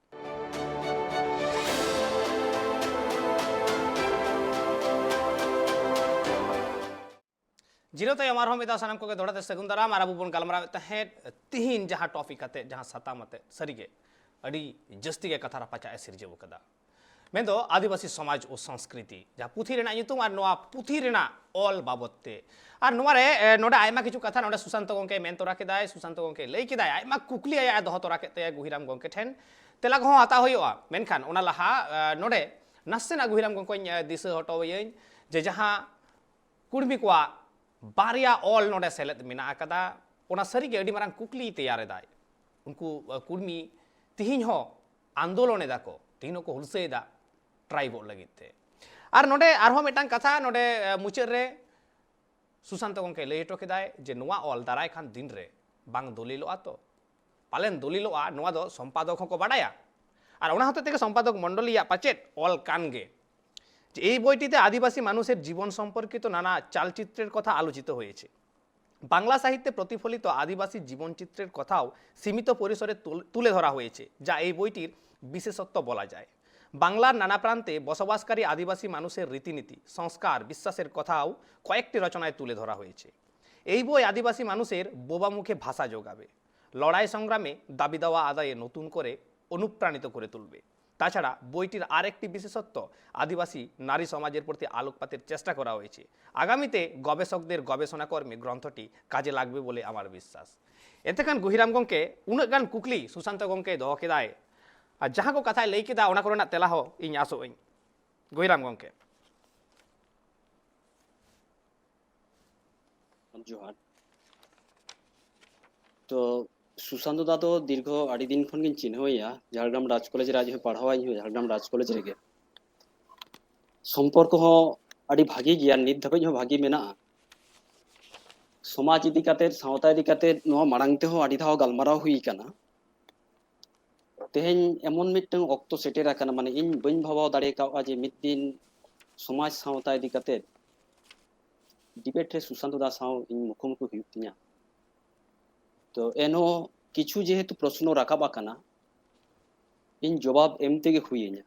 जीरो तय हमार हम इदा सनम को के दोड़ा सगुन दाराम आर बुबन गालमरा तहे तिहिन जहां टॉपिक आते जहां सताम आते सरीगे अडी जस्ती के कथा रपाचा ए सिरजे बकदा मेंदो आदिवासी समाज और संस्कृति जहां पुथी रेना युतुम आर नोआ पुथी रेना ऑल बाबतते आर नोआ रे नोडा आयमा किछु कथा नोडा सुशांत गोंके मेन तोरा केदाय सुशांत गोंके लई केदाय आयमा कुकली आया दोहो तोरा केते गुहिराम गोंके ठेन तेला को हता होयोआ मेनखान ओना लहा नोडे नसेना गुहिराम गोंको दिस हटोयें जे जहां कुड़मी कोआ बारिया ऑल नोडे सेलेद मिना अकदा ओना सरी के अडी मारंग कुकली तैयार दाय उनको कुड़मी तिहिन हो आंदोलन एदा को तिहिन को हुलसे दा ट्राइबो लगिते आर नोडे आरहो मेटांग कथा नोडे मुचाद रे सुशांत गोंके लई हटो केदाय जे नोआ ऑल दाराय खान दिन रे बांग दलिलो आतो पालेन दलिलो आ नोआ दो संपादक को बाडाया आर ओना हते तेके संपादक मंडलिया पाचेत ऑल कानगे এই বইটিতে আদিবাসী মানুষের জীবন সম্পর্কিত নানা চালচিত্রের কথা আলোচিত হয়েছে বাংলা সাহিত্যে প্রতিফলিত আদিবাসী জীবনচিত্রের কথাও সীমিত পরিসরে তুলে ধরা হয়েছে যা এই বইটির বিশেষত্ব বলা যায় বাংলার নানা প্রান্তে বসবাসকারী আদিবাসী মানুষের রীতিনীতি সংস্কার বিশ্বাসের কথাও কয়েকটি রচনায় তুলে ধরা হয়েছে এই বই আদিবাসী মানুষের বোবামুখে ভাষা যোগাবে লড়াই সংগ্রামে দাবি দাওয়া আদায়ে নতুন করে অনুপ্রাণিত করে তুলবে তাছাড়া বইটির আরেকটি বিশেষত্ব আদিবাসী নারী সমাজের প্রতি আলোকপাতের চেষ্টা করা হয়েছে আগামীতে গবেষকদের গবেষণা কর্মে গ্রন্থটি কাজে লাগবে বলে আমার বিশ্বাস এতেখান গুহিরাম গংকে উনাগ গান কুকলি সুশান্ত গংকে দহ কেদায় আর যাহা को कथा लई केदा ओना कोरेना तेला हो इन आसो इन गुहिराम गंके जोहार तो सुशांत दा तो दीर्घ आड़ी दिन खन चिन्हया झाड़ग्राम राज कॉलेज रे आज पढ़ावा झाड़ग्राम राज कॉलेज रे सम्पर्क हो आड़ी भागी गया नित धाबे हो भागी मेना समाज इदी काते सावता इदी काते नो मारांग ते हो आड़ी धाव गालमाराव हुई काना तेहेन एमन मिटन अक्तो सेटेर आकाना माने इन बइन भाबाव दाड़े कावा जे मिद दिन समाज सावता इदी काते डिबेट रे सुशांत दा साव इन मुखोमुखि हुई तिया तो एनो किछु जेहेतु प्रश्न राकाब आकाना इन जवाब एम तेगे हुईना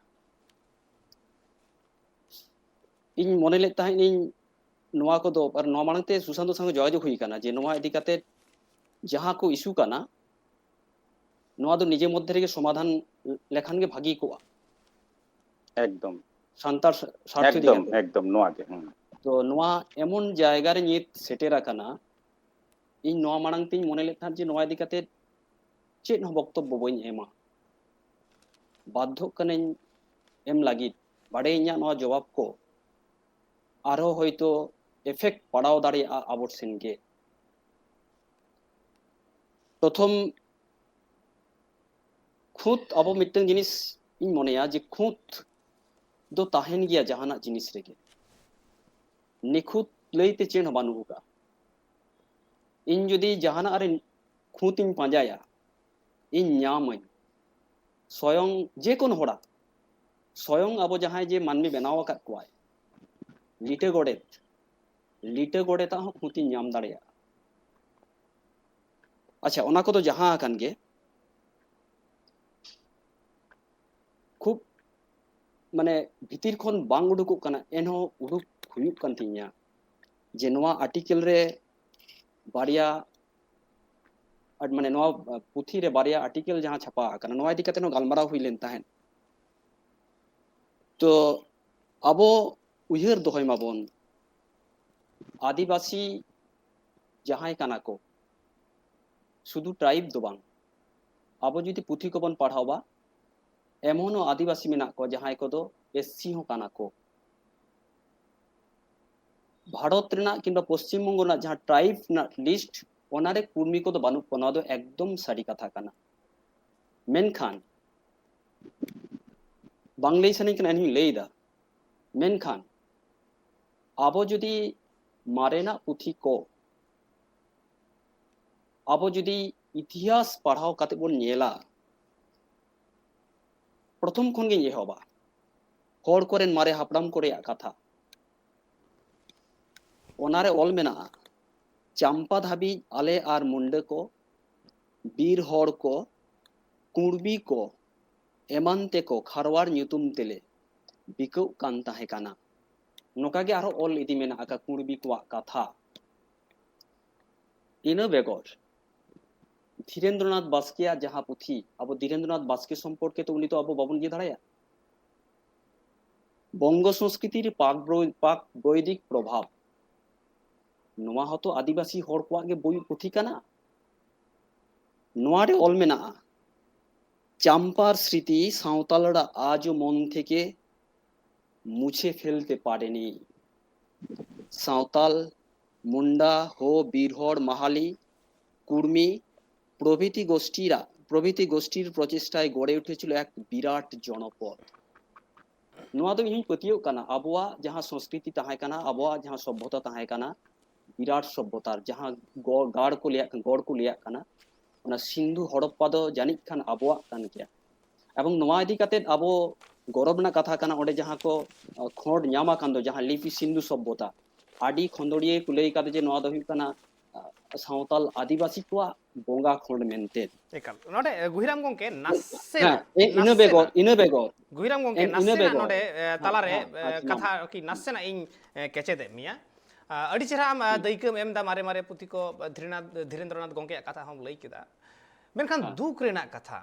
इन मने ले ताहेन इन नोआ को दो पर नोआ मांगते सुशांत संग जोगाजोग हुई काना जे नोआ इदी काते जहां को इशू काना नोआ दो निजे मध्य रे समाधान लेखान के भागी को एकदम शांतार स्वार्थ एकदम एकदम नोआ के तो नोआ एमन जायगा रे नित सेटेर आकाना इन नोआ मांग तीन मने ले थान जे नोआ इदी काते चेत हो बक्तव्य बइन एमा बाध्य कनेन एम लागित बाड़े इन्या नोआ जवाब को आरो होयतो एफेक्ट पड़ाव दाड़ेया आबो सेन गे प्रथम खुद आबो मिटन जिनिस इन मनेया जे खुद दो ताहेन गया जहाना जिनिस रेगे निखुत लईते चेन हो बानुगा इन जुदी जहाना अरे खुद इन पांजाया इन ᱧᱟᱢᱟᱹᱧ स्वयं जे कोन होड़ा स्वयं आबो जहां जे मानमी बनाव आकाद कोआय लीटे गोडेता हो खुद इन ᱧᱟᱢ दाड़ेया अच्छा ओना को तो जहां आकान गे खूब माने भितिर खन बांग उडुकुक काना एनहो उडुक हुयुक कान तिया जे नोआ आर्टिकल रे बारिया माने नोआ पुथी रे बारिया आर्टिकल जहां छपा काना नोआ इदी कते नो गालमाराव हुई लेन ताहेन तो आबो उयहर दोहय माबोन आदिवासी जहां काना को शुधु ट्राइब दो बांग आबो जुदी पुथी को बन पढ़ावा एमोनो आदिवासी मेना को जहां को दो एससी हो काना को भारत रेना किंबा पश्चिम बंग ना जहां ट्राइब ना लिस्ट ओनारे कुर्मी को दो बानु कोना दो एकदम सारी कथा काना मेनखान बांग्लाई सनी कना नि लेदा मेनखान आबो जुदी मारेना पुथी को आबो जुदी इतिहास पढ़ाव काते बोन नेला प्रथम खन गे एहबा होड़ कोरेन मारे हापड़ाम कोरे कथा ओनारे ऑल मेना चांपा धाबी आले आर मुंडे को बीर होड़ को कुर्बी को एमानते को खारवार न्यूतुम तेले बिकौ कान ताहे काना नोका गे आरो ऑल इदी मेना आका कुर्बी को कथा इन बेगर धीरेन्द्रनाथ बास्किया जहां पुथी अब धीरेन्द्रनाथ बास्के सम्पर्के तो उनी तो अब बाबन गे दाड़ाया बंग संस्कृतिर पाक वैदिक प्रभाव नोआ हतो आदिवासी होड़ को गे बोई पुथी काना नोआ रे ऑल मेना चांपार स्मृति सावतालड़ा आज मन थेके मुछे फेलते पारेनी सावताल मुंडा हो बीरहोड़ माहाली कुर्मी प्रभृति गोष्ठीर प्रचेष्टाय गड़े उठेছিল एक विराट जनपद नोआ दो इन पतियो काना आबोआ जहां संस्कृति ताहे काना आबोआ जहां सभ्यता ताहे काना विराट सभ्यतार जहां गड़ को लिया काना ओना सिंधु हड़प्पा दो जानिक खान आबोआ कान गया एवं नोआ इदी काते आबो गौरव ना कथा काना ओडे जहां को खोड़ ᱧᱟᱢᱟ कान दो जहां लिपि सिंधु सभ्यता आदि खंडोड़िए को लई काते जे नोआ दो हुई काना सावताल आदिवासी को बोंगा खोड़ मेनते एकाल नोडे गुहिराम गोंके नासे इन बेगोर गुहिराम गोंके नासे नोडे तालारे कथा की नासे ना इन केचे दे मिया अड़ी चेहरा आम दैकम एम दा मारे मारे पुथी को धीरेन्द्रनाथ गोंके कथा हम लई केदा मेनखान दुख रेना कथा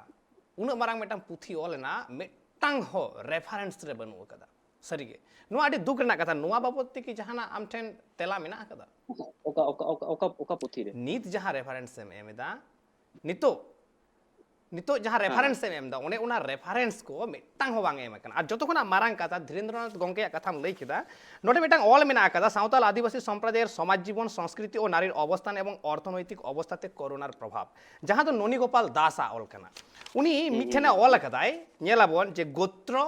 उन मारांग मेटांग पुथी ओलेना मेटांग हो रेफरेंस रे बनु कदा सरीगे नुआ अड़ी दुख रेना कथा नुआ बाबत की जहाना आम ठेन तेला मेना कदा ओका पुथी रे नीत जहां रेफरेंस एम एदा नितो जहां रेफरेंस एम दा ओने उना रेफरेंस को मेटांग हो बांग एम कना और जतो खना मारांग कथा धीरेन्द्रनाथ गोंके कथा हम लई केदा नोडे मेटांग ऑल मेना कदा सावताल आदिवासी सम्प्रदायर समाज जीवन संस्कृति और नारीर अवस्थान एवं अर्थनैतिक अवस्थाते कोरोनार प्रभाव जहां तो ननी गोपाल दासा ऑल कना उनी मिठेना ऑल कदाय नेलाबन जे गोत्र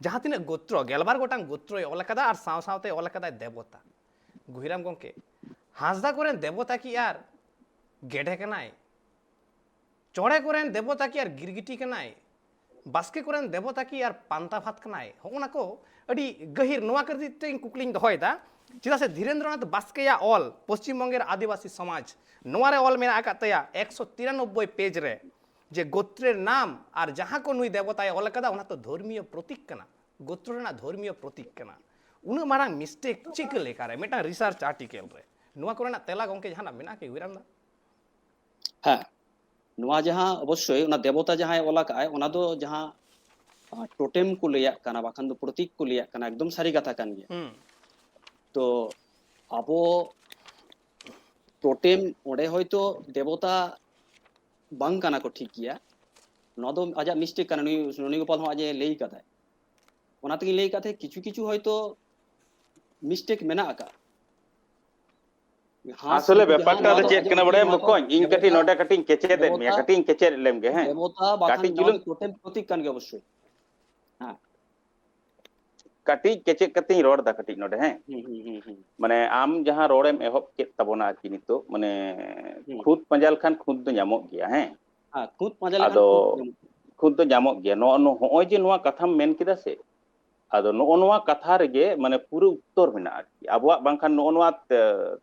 जहां तिना गोत्र गेलबार गोटांग गोत्र ऑल कदा और साव सावते ऑल कदा देवता गुहिराम गोंके हासदा करेन देवता की यार गेडे कनाय चौड़े करेन देवता की यार गिरगिटी कनाय बास्के करेन देवता की यार पांता भात कनाय होना को अड़ी गहिर नोआ कर दिते कुकलिंग दहोयदा चिदा से धीरेन्द्रनाथ बास्के या ऑल पश्चिम बंगेर आदिवासी समाज नोआ रे ऑल मेना आकातया 193 पेज रे जे गोत्रेर नाम और जहां को नुई देवताय ऑल कदा ओना तो धर्मीय प्रतीक कना गोत्र रेना धर्मीय प्रतीक कना उन मारा मिस्टेक चिक लेका रे मेटा रिसर्च आर्टिकल रे नोआ कोरेना तेला गोंके जहाना मेना के गुहिराम दा हाँ नोआ जहां अवश्य ओना देवता जहां ओला काय ओना दो जहां टोटेम को लिया काना बाखान दो प्रतीक को लिया काना एकदम सारी कथा कान गया तो आबो टोटेम ओडे होयतो देवता बांग काना को ठीक गया नोआ दो आजा मिस्टेक काना ननी गोपाल हो आजे लेई कथा ओना तकी लेई कथा किछु किछु होयतो मिस्टेक मेना आका আসলে ব্যাপারটা তো চেক কেন বড় বকন ইন কাটি নডা কাটি কেচে দেন মিয়া কাটি কেচে লেম গে হ্যাঁ देवता बाखान কাটি नवा চুলুন टोटेम प्रतीक कान गे अवश्य हां কাটি কেচে কাটি রড দা কাটি নডে হ্যাঁ हम्म মানে আম যাহা রড়েম এহব কেত তাবনা আরকি নিতো মানে খুদ পাঞ্জাল খান খুদ তো ᱧᱟᱢᱚᱜ ᱜᱮᱭᱟ হ্যাঁ हां खुद पाजा लेखान ᱟᱫᱚ খুদ তো ᱧᱟᱢᱚᱜ ᱜᱮᱭᱟ ᱱᱚᱜᱼᱚᱭ ᱡᱮ ᱱᱚᱣᱟ ᱠᱟᱛᱷᱟᱢ ᱢᱮᱱ ᱠᱮᱫᱟ ᱥᱮ ᱟᱫᱚ ᱱᱚᱣᱟ ᱠᱟᱛᱷᱟ ᱨᱮᱜᱮ ᱢᱟᱱᱮ ᱯᱩᱨᱟᱹ ᱩᱛᱛᱚᱨ ᱢᱮᱱᱟᱜᱼᱟ ᱟᱨᱠᱤ ᱟᱵᱚᱣᱟᱜ ᱵᱟᱝᱠᱷᱟन ᱱᱚᱣᱟ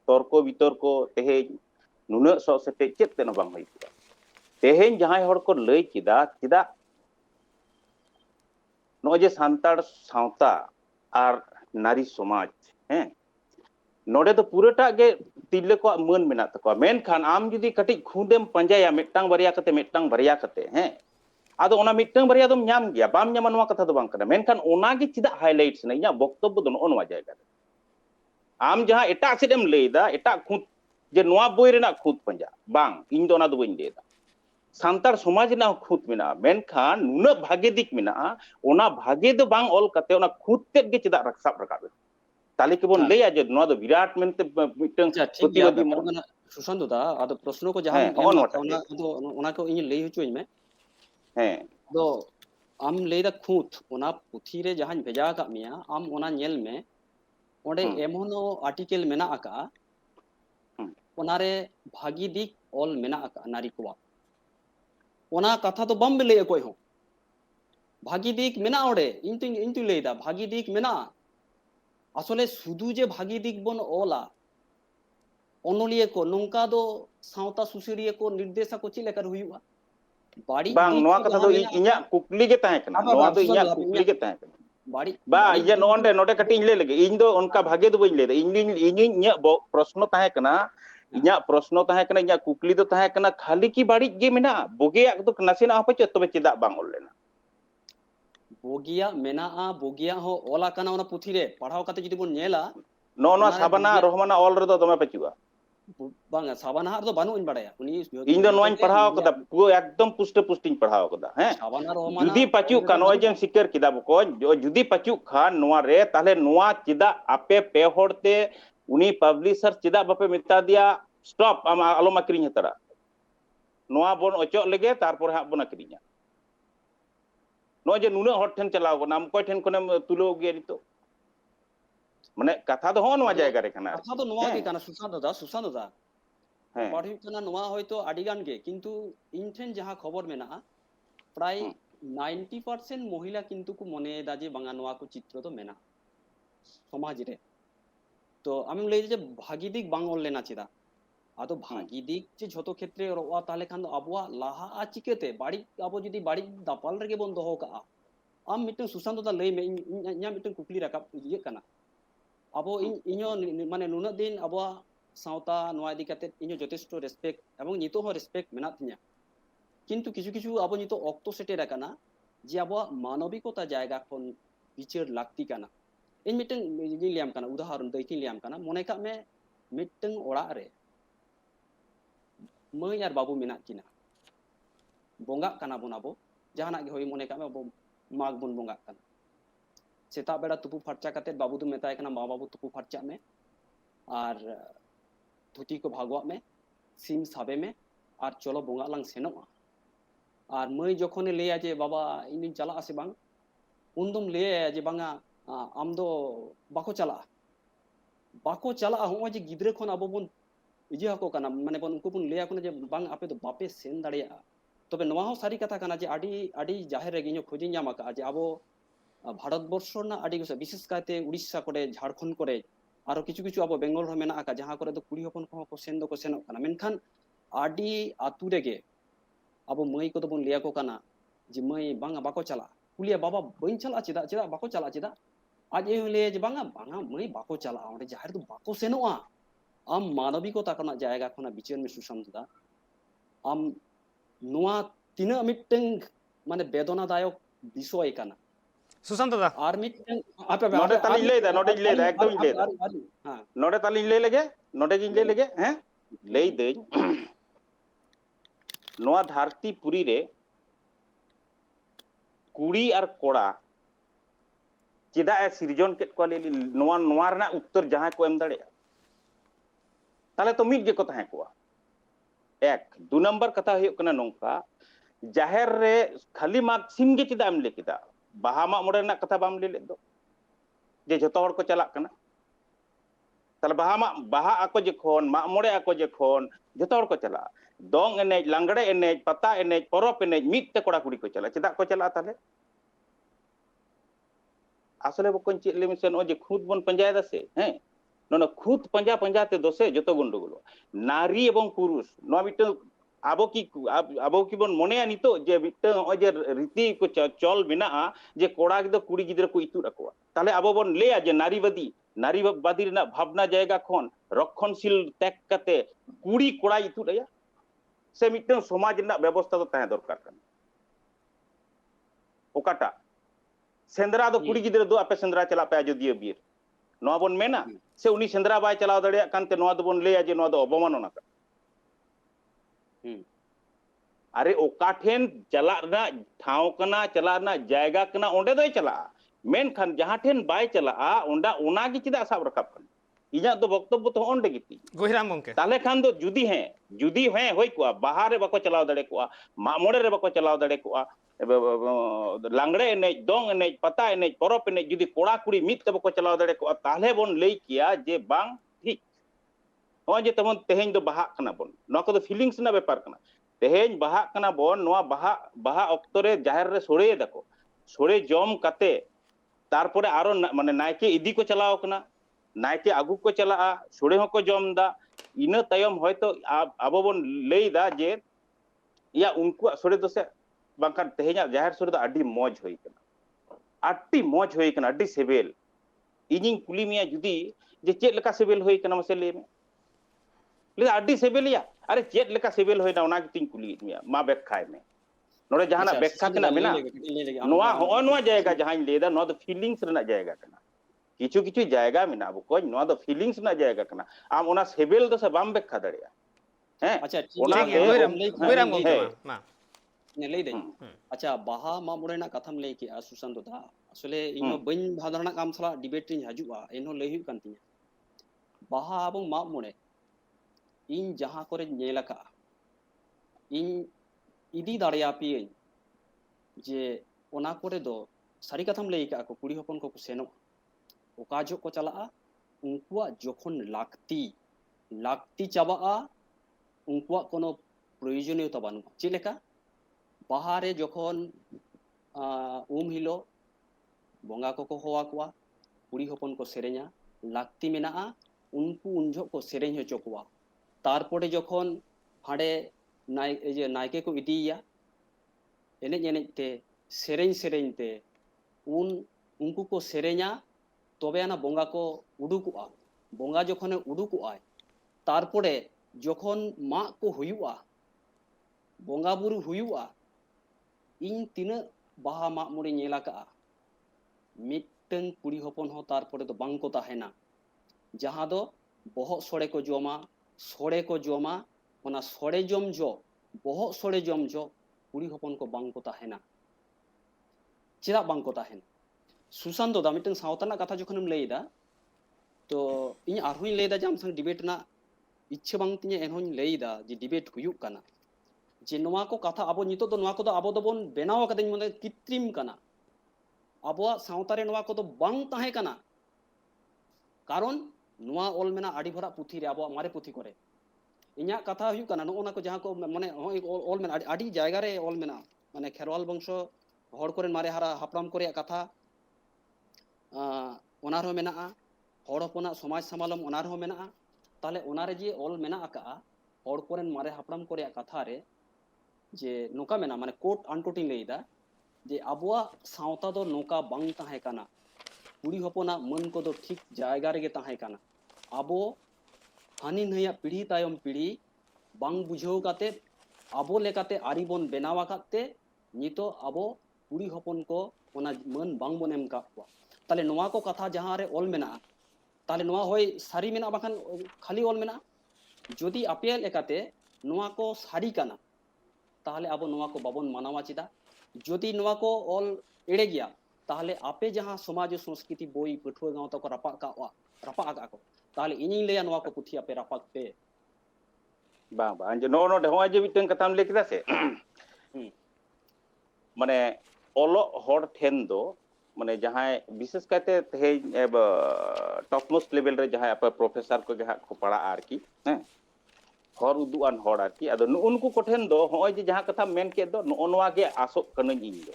ᱛᱚᱨᱠᱚ ᱵᱤᱛᱚᱨᱠᱚ ᱛᱮᱦᱮᱧ ᱱᱩᱱᱟᱹᱜ ᱥᱚ ᱥᱮᱴᱮᱡ ᱪᱮᱫ ᱛᱮ ᱵᱟᱝ ᱦᱩᱭ ᱠᱚᱜᱼᱟ ᱛᱮᱦᱮᱧ ᱡᱟᱦᱟᱸᱭ ᱦᱚᱲ ᱠᱚ ᱞᱟᱹᱭ ᱠᱮᱫᱟ ᱪᱮᱫᱟᱜ ᱱᱚᱜᱼᱚᱭ ᱡᱮ ᱥᱟᱱᱛᱟᱲ ᱥᱟᱶᱛᱟ ᱟᱨ ᱱᱟᱨᱤ ᱥᱚᱢᱟᱡᱽ ᱦᱮᱸ ᱱᱚᱰᱮ ᱫᱚ ᱯᱩᱨᱟᱹᱴᱟᱜ ᱜᱮ ᱛᱤᱨᱞᱟᱹ ᱠᱚᱣᱟᱜ ᱢᱟᱹᱱ ᱢᱮᱱᱟᱜ ᱛᱟᱠᱚᱣᱟ ᱢᱮᱱᱠᱷᱟᱱ ᱟᱢ ᱡᱩᱫᱤ ᱠᱟᱹᱴᱤᱡ ᱠᱷᱩᱸᱫᱮᱢ ᱯᱟᱸᱡᱟᱭᱟ ᱢᱤᱫᱴᱟᱝ ᱵᱟᱨᱭᱟ ᱠᱟᱛᱮ ᱦᱮᱸ ᱟᱫᱚ ᱚᱱᱟ ᱢᱤᱫᱴᱟᱝ ᱵᱟᱨᱭᱟ ᱫᱚᱢ ᱧᱟᱢ ᱜᱮᱭᱟ ᱵᱟᱢ ᱧᱟᱢᱟ ᱱᱚᱣᱟ ᱠᱟᱛᱷᱟ ᱫᱚ ᱵᱟᱝ ᱠᱟᱱᱟ ᱢᱮᱱᱠᱷᱟन ᱚᱱᱟᱜᱮ ᱪᱮᱫᱟᱜ ᱦᱟᱭᱞᱟइट ᱥᱟᱱᱟ ᱤᱧᱟᱹᱜ ᱵᱚᱠᱛᱚᱵᱵᱚ ᱫᱚ ᱱᱚᱣᱟ ᱡᱟᱭᱜᱟ ᱨᱮ ᱟᱢ ᱡᱟᱦᱟᱸ ᱮᱴᱟᱜ ᱥᱮᱫ ᱮᱢ ᱞᱟᱹᱭᱫᱟ ᱮᱴᱟᱜ ᱠᱷᱩᱸᱛ ᱡᱮ ᱱᱚᱣᱟ ᱵᱳᱭ ᱨᱮᱱᱟᱜ ᱠᱷᱩᱸᱛ ᱯᱟᱸᱡᱟ ᱵᱟᱝ ᱤᱧ ᱫᱚ ᱚᱱᱟ ᱫᱚ ᱵᱟᱹᱧ ᱞᱟᱹᱭᱫᱟ ᱥᱟᱱᱛᱟᱲ ᱥᱚᱢᱟᱡᱽ ᱨᱮᱱᱟᱜ ᱠᱷᱩᱸᱛ ᱢᱮᱱᱟᱜᱼᱟ ᱢᱮᱱᱠᱷᱟन ᱱᱩᱱᱟᱹᱜ ᱵᱷᱟᱜᱮ ᱫᱤᱠ ᱢᱮᱱᱟᱜᱼᱟ ᱚᱱᱟ ᱵᱷᱟᱜᱮ ᱫᱚ ᱵᱟᱝ ᱚᱞ ᱠᱟᱛᱮ ᱚᱱᱟ ᱠᱷᱩᱸᱛ ᱛᱮᱫ ᱜᱮ ᱪᱮᱫᱟᱜ ᱥᱟᱵ ᱨᱟᱠᱟᱵ ताली के बोन हाँ ले आज नवा दो विराट मेंते मिटंग अच्छा ठीक गया प्रतिवादी बेपार में सुशांत दा आदो प्रश्नों को जहां हैं एम होन ला वटा ओना तो ओना को इन लई हुचुई में हैं दो आम लई दा खूत ओना पुथी रे जहां भेजा का मिया आम ओना नेल में ओंडे एमोनो आर्टिकल मेना आका ओना रे भागी दिक ऑल मेना आका नारी कोवा ओना कथा तो बम लई कोई हो भागी दिक मेना ओडे इन तु लई दा भागी दिक मेना আসলে শুধু যে ভাগি দিক বন ওলা অনলিয়ে কো নৌকা দো সাঁওতা সুসিরিয়ে কো নির্দেশা কো চিলেকার হুইবা বাড়ি bang দিক noa co kata জাহাं do Mena inya kukli ge tahe kana আবা noa বাপ do Sujan inya love kukli ge tahe kana বাড়ি ba বাড়ি iya nonde kati le lege iñ do onka bhage do bañ le iñ inya प्रश्न tahe kana inya प्रश्न tahe kana inya kukli do tahe kana khali ki badi ge mena bogeyak do nasina apa che tobe chedak bang ol lena বগিয়া মেনা বগিয়া হ OLA কানা ওনা পুথি রে পড়াও কাতে যদি বন নেলা noa ওনারে sabana বগিয়া rohmana ol redo dome pachua Bangla Shabana আর তো বানু ইন বাড়ায়া উনি ᱤᱧ ᱫᱚ ᱱᱚᱣᱟᱧ ᱯᱟᱲᱦᱟᱣ ᱠᱟᱫᱟ ᱯᱩᱨᱟᱹ ᱮᱠᱫᱚᱢ ᱯᱩᱥᱴᱟᱹ ᱯᱩᱥᱴᱤᱧ ᱯᱟᱲᱦᱟᱣ ᱠᱟᱫᱟ ᱦᱮᱸ সাবানা রহমানা ᱡᱩᱫᱤ ᱯᱟᱪᱩᱜ ᱠᱷᱟᱱ ᱱᱚᱜᱼᱚᱭ ᱡᱮᱢ ᱥᱤᱠᱟᱹᱨ ᱠᱮᱫᱟ ᱵᱚᱠᱚᱧ ᱡᱩᱫᱤ ᱯᱟᱪᱩᱜ ᱠᱷᱟᱱ ᱱᱚᱣᱟ ᱨᱮ ᱛᱟᱦᱞᱮ ᱱᱚᱣᱟ ᱪᱮᱫᱟᱜ ᱟᱯᱮ ᱯᱮ ᱦᱚᱲᱛᱮ ᱩᱱᱤ ᱯᱟᱵᱞᱤᱥᱟᱨ ᱪᱮᱫᱟᱜ ᱵᱟᱯᱮ ᱢᱮᱛᱟ ᱫᱮᱭᱟ ᱥᱴᱚᱯ ᱟᱢ ᱟᱞᱚᱢ ᱟᱠᱷᱨᱤᱧ ᱦᱟᱛᱟᱲᱟ ᱱᱚᱣᱟ ᱵᱚᱱ ᱚᱪᱚᱜ ᱞᱮᱜᱮ ᱛᱟᱨᱯᱚᱨᱮ ᱦᱟᱸᱜ ᱵᱚᱱ ᱟᱠᱷᱨᱤᱧᱟ ᱱᱚᱜᱼᱚᱭ ᱡᱮ ᱱᱩᱱᱟᱹᱜ ᱦᱚᱲ ᱴᱷᱮᱱ ᱪᱟᱞᱟᱣ ᱠᱟᱱᱟ ᱟᱢ ᱚᱠᱚᱭ ᱴᱷᱮᱱ ᱠᱷᱚᱱᱮᱢ ᱛᱩᱞᱟᱹᱣ ᱜᱮᱭᱟ ᱱᱤᱛᱚᱜ ᱢᱟᱱᱮ ᱠᱟᱛᱷᱟ ᱫᱚ ᱦᱚᱸ ᱱᱚᱣᱟ ᱡᱟᱭᱜᱟ ᱨᱮ ᱠᱟᱱᱟ কথা ᱟᱨᱠᱤ তো নোয়া গে ᱦᱮᱸ কানা সুশান্ত দা ᱦᱮᱸ ব্যাপার হুᱭᱩᱜ ᱠᱟᱱᱟ ᱱᱚᱣᱟ হয়তো ᱟᱹᱰᱤ ᱜᱟᱱ ᱜᱮ ᱠᱤᱱᱛᱩ ᱤᱧ ᱴᱷᱮᱱ ᱡᱟᱦᱟᱸ ᱠᱷᱚᱵᱚᱨ ᱢᱮᱱᱟᱜᱼᱟ প্রায় 90% মহিলা কিন্তু কো মনেᱭᱮᱫᱟ যে বাংলা নোয়া কো চিত্র তো মেনা সমাজ রে তো আমি লই যে ভাগি দিক বাং অল লেনা চিদা আদো ভাগি দিক যে যত ক্ষেত্রে রওয়া তাহলে খান আবওয়া লাহা চিকেতে বাড়ি আবো যদি বাড়ি দাপাল রেগে বন্ধ হোক আম মিটং সুশান্ত দা লই মে ইᱧ মিটং কুকলি রাকাব ইয়ে কানা আবো ইño মানে নুনা দিন আবওয়া সাঁওতা নোয়া ইদি কাতে ইño যথেষ্ট রেসপেক্ট এবং নিতো হ রেসপেক্ট মেনা তিña কিন্তু কিছু কিছু আবো নিতো অক্ত সেটে রাকানা যে আবওয়া মানবিকতা জায়গা খন বিচার লাক্তি কানা ᱤᱧ ᱢᱤᱫᱴᱟᱝ ᱤᱧ ᱞᱟᱹᱭᱟᱢ ᱠᱟᱱᱟ ᱩᱫᱟᱦᱚᱨᱚᱱ ᱫᱟᱹᱭᱠᱤᱧ ᱞᱟᱹᱭᱟᱢ ᱠᱟᱱᱟ ᱢᱚᱱᱮ ᱠᱟᱜ ᱢᱮ ᱢᱤᱫᱴᱟᱝ ᱚᱲᱟᱜ ᱨᱮ ᱢᱟᱹᱭ ᱟᱨ ᱵᱟᱹᱵᱩ ᱢᱮᱱᱟᱜ ᱠᱤᱱᱟ ᱵᱚᱸᱜᱟᱜ ᱠᱟᱱᱟ ᱵᱚᱱ ᱟᱵᱚ ᱡᱟᱦᱟᱱᱟᱜ ᱜᱮ ᱦᱳᱭ ᱢᱚᱱᱮ ᱠᱟᱜ ᱢᱮ ᱟᱵᱚ ᱢᱟᱜᱽ ᱵᱚᱱ ᱵᱚᱸᱜᱟᱜ ᱠᱟᱱᱟ ᱥᱮᱛᱟᱜ ᱵᱮᱲᱟ ᱛᱩᱯᱩ ᱯᱷᱟᱨᱪᱟ ᱠᱟᱛᱮ ᱵᱟᱹᱵᱩ ᱫᱚ ᱢᱮᱛᱟᱭ ᱠᱟᱱᱟ ᱢᱟ ᱵᱟᱹᱵᱩ ᱛᱩᱯᱩ ᱯᱷᱟᱨᱪᱟᱜ ᱢᱮ ᱟᱨ ধুতি को भागवाग में सिम साबे में और चलो बोंगा लांग सेनोआ और मई जखने लेया जे बाबा इन चला से बांग उनदम लेया जे बांगा आम दो बाको चला हो जे गिद्रे खन अब बन इजे हको काना माने बन उनको बन लेया कोना जे बांग आपे तो बापे सेन दाड़िया तबे नवा हो सारी कथा काना जे आडी आडी जाहिर रेगे खोजी ᱧᱟᱢ ᱟᱠᱟᱜᱼᱟ जे अब भारतवर्ष ना आडी विशेष कायते उड़ीसा करे झारखंड करे आरो किछु किछु अब बेंगल रो मेना आका जहां करे तो कुड़ी हपन को सेन दो को सेनोक काना मेनखान आडी आतु रेगे अब मई को तो बन लेया को काना जे मई बांगा बाको चला कुलिया बाबा बइन चला चिदा चिदा बाको चला चिदा आज ए ले जे बांगा बांगा मई बाको चला ओंडे जाहिर तो बाको सेनोआ आम मानविकता कना जायगा खना बिचार में सुशांत दा आम नोआ तिना मिटटें माने बेदनादायक विषय काना सुशांत दा आर मिटटें आपे नोडे ताली ले दा नोडे ले दा एकदम ले दा हां नोडे ताली ले लगे नोडे जिन ले लगे हैं ले देኝ नोआ धरती पुरी रे कुड़ी और कोड़ा चेदा ए सिरजन केट को नोआ नोआ रना उत्तर जहां को एम दाड़े ताले तो मिट गेको तहां को एक दो नंबर कथा हुयुक कना नोंका जाहेर रे खाली मार्क्सिम गे चेदा एम ले केदा बाहा मा मोड़े रना कथा बाम ले ले दो जे जतो हड़ को चलाक कना ताले बाहा आको जखोन मा मोड़े आको जखोन जतो हड़ को चला दोंग एनेज लांगड़े एनेज पता एनेज परब एनेज मिट ते कोड़ा कुड़ी को चला चेदा को चला ताले आसले बकन चेद ले मिसन ओ जे खुद बन पंजाय दसे हैं नोना खुद पंजा पंजा ते दोसे जतो गंडगोल नारी एवं पुरुष नो मिटन आबो की बन मनेया नितो जे मिटन ओ जे रीति को चल बिना जे कोड़ा गिदो कुड़ी गिदरा को इतुर अकोवा ताले आबो बन लेया जे नारीवादी रना भावना जायगा खन रक्षणशील त्याग कते कुड़ी कोड़ा इतुर आया से मिटन समाज रना व्यवस्था तो तहे दरकार कन ओकाटा सेंद्रा दो कुड़ी गिदरा दो आपे सेंद्रा चला पे अयोध्या बीर नोआ बन मेना से उनी सेंद्रा बाय चलाव दड़िया कानते नोआ दो बन लेया जे नोआ दो अबमानना का अरे ओका ठेन चला ना ठाव कना चला ना जायगा कना ओंडे दोय चला मेन खान जहां ठेन बाय चला ओंडा ओना गी चिदा साब रकाब कन इजा तो वक्तव्य तो ओंडे गिती गोहिराम गंके ताले खान दो जुदी है होय को बाहर रे बको चलाव दड़े को मा मोड़े रे बको चलाव दड़े को लांगड़े एनेज दोंग एनेज पता एनेज परब एनेज जुदी कोड़ा कुड़ी मित बको चलाव दड़े को ताले बोन लई किया जे बांग ठीक हो जे तमन तेहेन दो बाहा कना बोन नो को दो फीलिंग्स ना व्यापार कना तेहेन बाहा कना बोन नोआ बाहा ऑक्टो रे जाहिर रे सोड़े दको सोड़े जम कते तारपरे आरो माने नायके इदी को चलाव कना नायके आगु को चला सोड़े हो को जम दा इना तयम होयतो आबो बोन लई दा जे या उनको सोड़े दो से बांकान तेहेजा जाहिर सोड़े दो अड्डी मौज होई कना अड्डी सेबेल इनिंग कुली मिया जुदी जे चेद लका सेबेल होई कना मसे ले में ले अड्डी सेबेल या अरे चेद लका सेबेल होई ना ओना गितिन कुली मिया मा बेखाय में नोरे जहाना बेखा कना मेना नोआ हो नोआ जायगा जहां लेदा नोआ दो फीलिंग्स रना जायगा कना किछु किछु जायगा मेना बको नोआ दो फीलिंग्स ना जायगा कना आम ओना सेबेल दो से बाम बेखा दड़िया हैं अच्छा ओना गोहिराम गंके मा ने लई दे अच्छा बाहा मा मोड़ेना कथाम लई के सुशांत दा असले इनो बइन भादरना काम सला डिबेट रिन हजुआ एनो लई हुई कांतिया बाहा एवं मा मोड़े इन जहां करे नेलका इन इदी दाड़िया पिए जे ओना करे दो सारी कथाम लई का को कुड़ी हपन को सेनो ओका जो को चला उनकुआ जखन लागती चाबा उनकुआ कोनो प्रयोजनीयता बानु चेलेका बाहरे जखन हिलो बंगा को होवा कुआ कुड़ी हपन को सेरेኛ लागती मेना उनको उनजो को सेरेñ हो चोकुआ तारपरे जखन हाड़े नायके को इदिया एनेज एनेज ते सेरेñ ते उनको को सेरेñा तबे आना बंगा को उडुकुआ बंगा जखने उडुकुआ तारपरे जखन मा को हुयुआ बंगा बुरु हुयुआ इन तीना बाहा मा मोड़े नेला का मिटन कुड़ी हपन हो तारपरे तो बांग को ताहेना जहां दो बहक सोड़े को जमा ओना सोड़े जम जो बहक सोड़े जम जो कुड़ी हपन को बांग को ताहेना चेदा बांग को ताहेना सुशांत दा मिटन सावताना कथा जखनम लईदा तो इन आरहुई लईदा जाम संग डिबेट ना इच्छा बांग तिने एनहों लईदा जे डिबेट हुयुक काना जे नोआ को कथा अब नितो तो नोआ को अब दोबन बेनाव कदें मने कृत्रिम काना अब सावतारे नोआ को तो बांग ताहे काना कारण नोआ ऑल मेना आड़ी भरा पुथी रे अब मारे पुथी करे इन्या कथा हुयुक काना नोना को जहां को माने ऑल मेना आड़ी जायगा रे ऑल मेना माने खेरवाल वंश हड़ कोरेन मारे हारा हापराम करे कथा ओनार हो मेना हड़ हपना समाज समालम ओनार हो मेना ताले ओनारे जे ऑल मेना आका हड़ कोरेन मारे हापराम करे कथा रे जे नोका मेना माने कोट अनकोटिंग लेदा जे आबुआ सावता दो नोका बांग ताहे काना कुड़ी हपना मन को दो ठीक जायगा रे ताहे काना आबो हानि नया पीढ़ी तायम पीढ़ी बांग बुझाव काते आबो लेकाते आरी बोन बेनावा काते नितो आबो कुड़ी हपन को ओना मन बांग बोन एम कावा ताले नोआ को कथा जहां रे ऑल मेना ताले नोआ होय सारी मेना बाखान खाली ऑल मेना जदि आपेल लेकाते नोआ को सारी काना ताहले अब नोआ को बाबन मानावा चिदा जदि नोआ को ऑल एड़े गया ताहले आपे जहां समाज संस्कृति बोई पठुआ गांवता को रपा का को ताहले इनी लेया नवा को पुथी आपे रपा पे bang bang je no de hoy je miteng katam le kida se mane olok hor then do mane jahay বিশেষ কাতে তেই টপ মোস্ট লেভেল রে jahay apa professor ko jaha ko pada arki hor uduan hor arki ado unku ko then do hoy je jaha katha men ke do no onwa ge asok kana ing do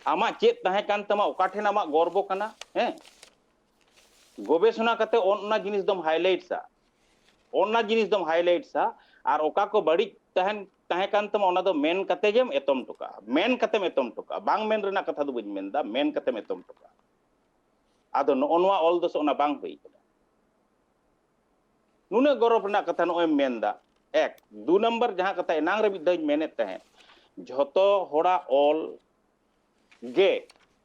ama chet tahe kan tama oka then ama gorbo kana গবেষণা কাতে অন্য জিনিস দম highlight সা অন্য জিনিস দম highlight সা আর ওকা কো বড়ি তাহেন তাহে কান তম ওনা দো মেন কাতে যেম এতম টকা মেন কাতে এতম টকা বাং মেন রেনা কথা দো বুঝ মেন দা মেন কাতে এতম টকা আদো নওয়া অল দো ওনা বাং হই কলা নুনে গরব রেনা কথা নো মেন দা এক দু নম্বর যাহা কথা এনাং রে বিদাই মেনে তাহে যত হড়া অল গে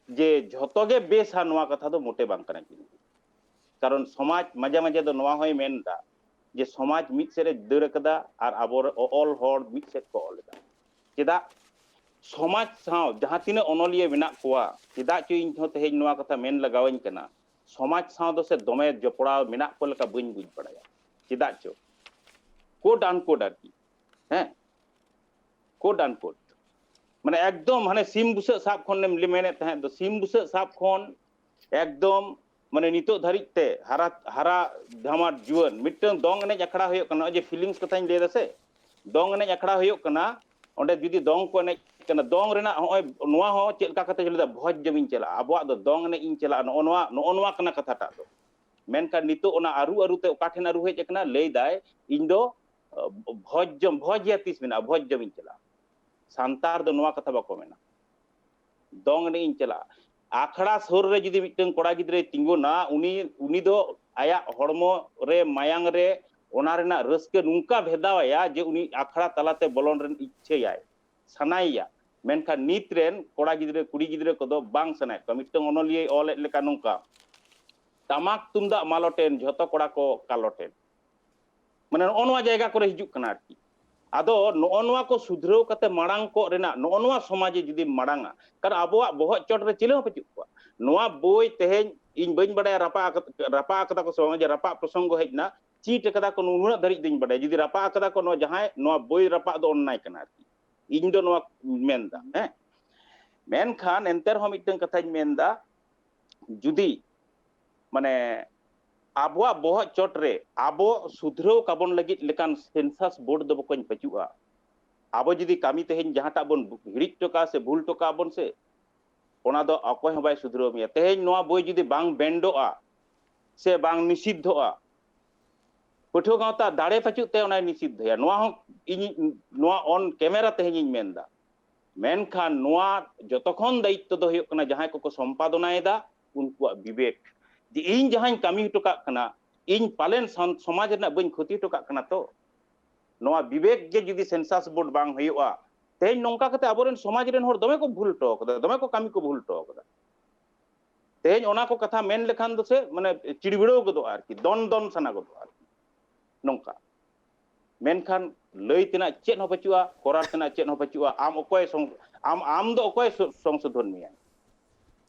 যে যত গে বেশ হা নোয়া কথা দো মোটে বাং কানা কিন্তু কারণ সমাজ মাঝে মাঝে তো নোয়া হয় মেন দা যে সমাজ মিট সেরে দৌড় কদা আর আবর অল হর মিট সেট কো অলদা চেদা সমাজ সাও যাহা তিনে অনলিয়ে মেনা কোয়া চেদা চি ইন হতে হেই নোয়া কথা মেন লাগাওয়াኝ কেনা সমাজ সাও দো সে দমে জপড়া মেনা কো লেকা বইন বুঝ পড়ায়া চেদা চো কোড আনকোড আর কি কোড আনকোড মানে একদম মানে সিম বুসে সাপ খন মেনে তাহে তো সিম বুসে সাপ খন একদম মানে নিতো ধারিতে হারা ধামার জীবন মিটং দং এনে আখড়া হয়ো কানা যে ফিলিংস কথাই লে দাসে দং এনে আখড়া হয়ো কানা onde judi dong ko enej kana dong rena hoy noa ho chet ka kata jelida bhoj jamin chala abwa do dong ene in chala no onwa kana katha ta do menkan nitu ona aru te okaten aru hej kana lei dai indo bhoj yatis mena bhoj jamin chala santar do noa katha bako mena dong ene in chala আখড়া সর রে যদি meeting কোড়া গিদ্রে তিঙ্গো না উনি দো আয়া হড়মো রে মায়াং রে ওনা রেনা রসকে নুঙ্কা ভেদাওয়া যে উনি আখড়া তালাতে বলন রেন ইচ্ছেয়ায় সানাইয়া মেনখান নিত রেন কোড়া গিদ্রে কুড়ি গিদ্রে কদো বাং সানায় তো মিটং অনলিয়ে অল লেকা নুঙ্কা তামাক তুমদা মালটেন যত কোড়া কো কালটেন মানে অনওয়া জায়গা করে হিজুক কানা আর কি আদো নওয়া কো সুধরাও কাতে মাড়াং কো রেনা নওয়া সমাজে যদি মাড়াঙ্গা কারণ আবোয়া বহত চট রে চিলে পচু কো নোয়া বই তেহেñ ইন বইন বাডায় রাপা কাতা কো সমাজে রাপা প্রসঙ্গ হেজনা চিট কাদা কো নুনা ধরি দিন বাডায় যদি রাপা কাদা কো নো জাহায় নোয়া বই রাপা দো অন্যায় কানা আর কি ইন দো নোয়া মেনদা মেন খান এন্টার হম ইটং কথাই মেনদা যদি মানে আবওয়া বহত চট রে আবো সুধরাও কাবন লাগি লেকান সেন্সাস বোর্ড দো বকন পচুয়া আবো যদি কামি তেহেñ যাহাটা বন হিড়িক টকা সে ভুল টকা বন সে ওনা দো অকয় হবাই সুধরাও মিয়া তেহেñ নোয়া বই যদি বাং বেন্ডোয়া সে বাং নিষিদ্ধা পঠো গাওতা দাড়ে পচু তে ওনা নিষিদ্ধয়া নোয়া ইনি নোয়া অন ক্যামেরা তেহেñ ইন মেনদা মেনখান নোয়া যতক্ষণ দায়িত্ব দো হয়ক না যাহাই কো সম্পাদনায়দা উনকুয়া বিবেক যে ইন যাহাই কামি টকা কানা ইন পালেন সমাজ রেনা বইন ক্ষতি টকা কানা তো নোয়া বিবেক যে যদি সেন্সাস বোর্ড বাং হইওয়া তেহেñ নংকা কাতে আবরেন সমাজ রেন হর দমে কো ভুল টো কদা দমে কো কামি কো ভুল টো কদা তেহেñ ওনা কো কথা মেন লেখান দো সে মানে চিড়বিড়ো গদো আর কি দন সানা গদো আর নংকা মেনখান লই তেনা চেত হ পচুয়া করার তেনা চেত হ পচুয়া আম দো অকয় সংশোধন মিয়া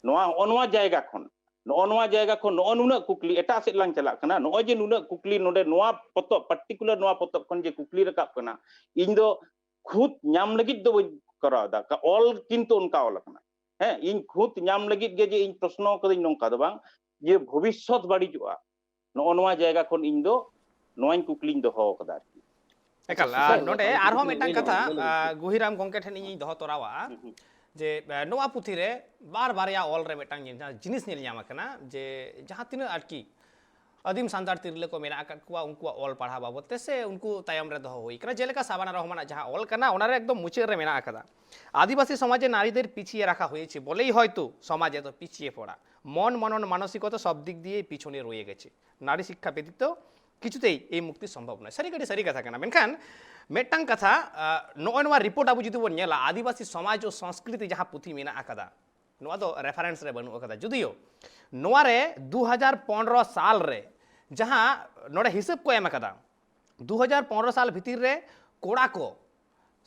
নোয়া অনওয়া জায়গা খন নুনা কুকলি এটা সেট লাং চালাক কানা নো যে নুনা কুকলি নোডে নোয়া পতপ পার্টিকুলার নোয়া পতপ খন যে কুকলি রাকাব কানা ইন দো খুদ ᱧᱟᱢ ᱞᱟᱹᱜᱤᱫ ᱫᱚ ᱵᱟᱹᱧ ᱠᱚᱨᱟᱣ ᱫᱟ ᱚᱞ ᱠᱤᱱᱛᱩ ᱚᱱᱠᱟ ᱚᱞ ᱟᱠᱟᱱᱟ ᱤᱧ ᱠᱷᱩᱫ ᱧᱟᱢ ᱞᱟᱹᱜᱤᱫ ᱜᱮ ᱡᱮ ᱤᱧ ᱯᱨᱚᱥᱱᱚ ᱠᱟᱫᱟᱹᱧ ᱱᱚᱝᱠᱟ ᱫᱚ ᱵᱟᱝ ᱡᱮ ᱵᱷᱚᱵᱤᱥᱥᱚᱛ ᱵᱟᱹᱲᱤᱡᱚᱜᱼᱟ ᱱᱚᱣᱟ ᱡᱟᱭᱜᱟ ᱠᱷᱚᱱ ᱤᱧ ᱫᱚ ᱱᱚᱣᱟᱧ ᱠᱩᱠᱞᱤᱧ ᱫᱚᱦᱚ ᱟᱠᱟᱫᱟ ᱟᱨᱠᱤ ᱮᱠᱟᱞ ᱱᱚᱰᱮ ᱟᱨᱦᱚᱸ ᱢᱤᱫᱴᱟᱝ ᱠᱟᱛᱷᱟ ᱜᱩᱦᱤᱨᱟᱢ ᱜᱚᱝᱠᱮ ᱴᱷᱮᱱ ᱤᱧ ᱫᱚᱦᱚ ᱛᱚᱨᱟᱣᱟ जे नोआ पुथी रे बार बारिया ऑल रे मिटांग जिनिस नेल ᱧᱟᱢ ᱟᱠᱟᱱᱟ जे जहां तीन आरकी आदिम सान्ताड़ तिरले को मेना आकाद कुआ उनको ऑल पढ़ा बाबत ते से उनको तायम रे दो होई कना जेलेका साबाना रहमान जहां ऑल कना ओना रे एकदम मुचे रे मेना आकादा आदिवासी समाजे नारीदेर पिछिए राखा হয়েছে বলেই হয়তো সমাজে তো পিছিয়ে পড়া মন মনন মানসিকতা সব দিক দিয়ে পিছনে রয়ে গেছে নারী শিক্ষা ব্যতীত কিছুতেই এই মুক্তি সম্ভব নয় সারি কথা কানা মেনখান मेटांग कथा नोआ रिपोर्ट अब जुदी बन नेला आदिवासी समाज और संस्कृति जहां पुथी मेना आकादा नोआ दो रेफरेंस रे बनु आकादा जुदियो नोआ रे 2015 साल रे जहां नोडे हिसाब को एम आकादा 2015 साल भीतर रे कोड़ा को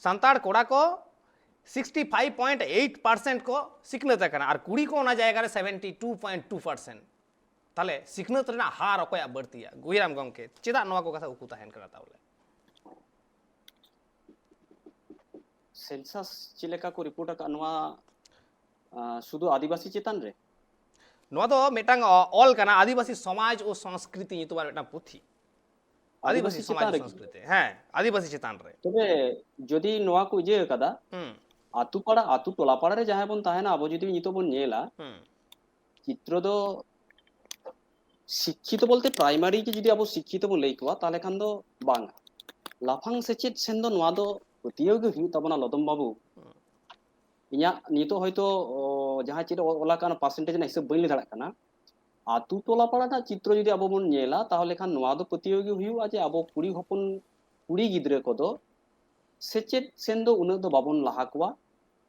सांताड़ कोड़ा को 65.8% को सिखनत करना और कुड़ी को ना जाएगा 72.2%। ताले सिखनत रेना हार अकोया बढ़तिया गुहिराम गंके चेदा नवा को कथा उकु ताहेन करा तावले सेंसास चिलेका को रिपोर्ट का नवा सुदु आदिवासी चेतन रे नवा दो मेटांग ऑल करना आदिवासी समाज और संस्कृति ये तो बार मेटांग पुथी आदिवासी समाज और संस्कृति हैं आदिवासी चेतन रे तबे जदि नवा को इजे कदा आतु पाड़ा आतु टोला पाड़ा रे जहां बन ताहेना अब जदि नितो बन नेला चित्र दो शिक्षित बोलते प्राइमरी की जदि अब शिक्षित बन लई कोवा ताले खान दो बांग लाफांग सेचेत सेन दो नवा दो पतियो गे हुई तबना लदम बाबू इया नितो होयतो जहां चिर ओला कान परसेंटेज ना हिसाब बइन दाड़ा काना आतु टोला पाड़ा ना चित्र जदि अब बन नेला ताहले खान नवा दो पतियो गे हुई आज अब कुड़ी हपन कुड़ी गिद्रे को दो सेचेत सेन दो उन दो बाबन लाहा कोवा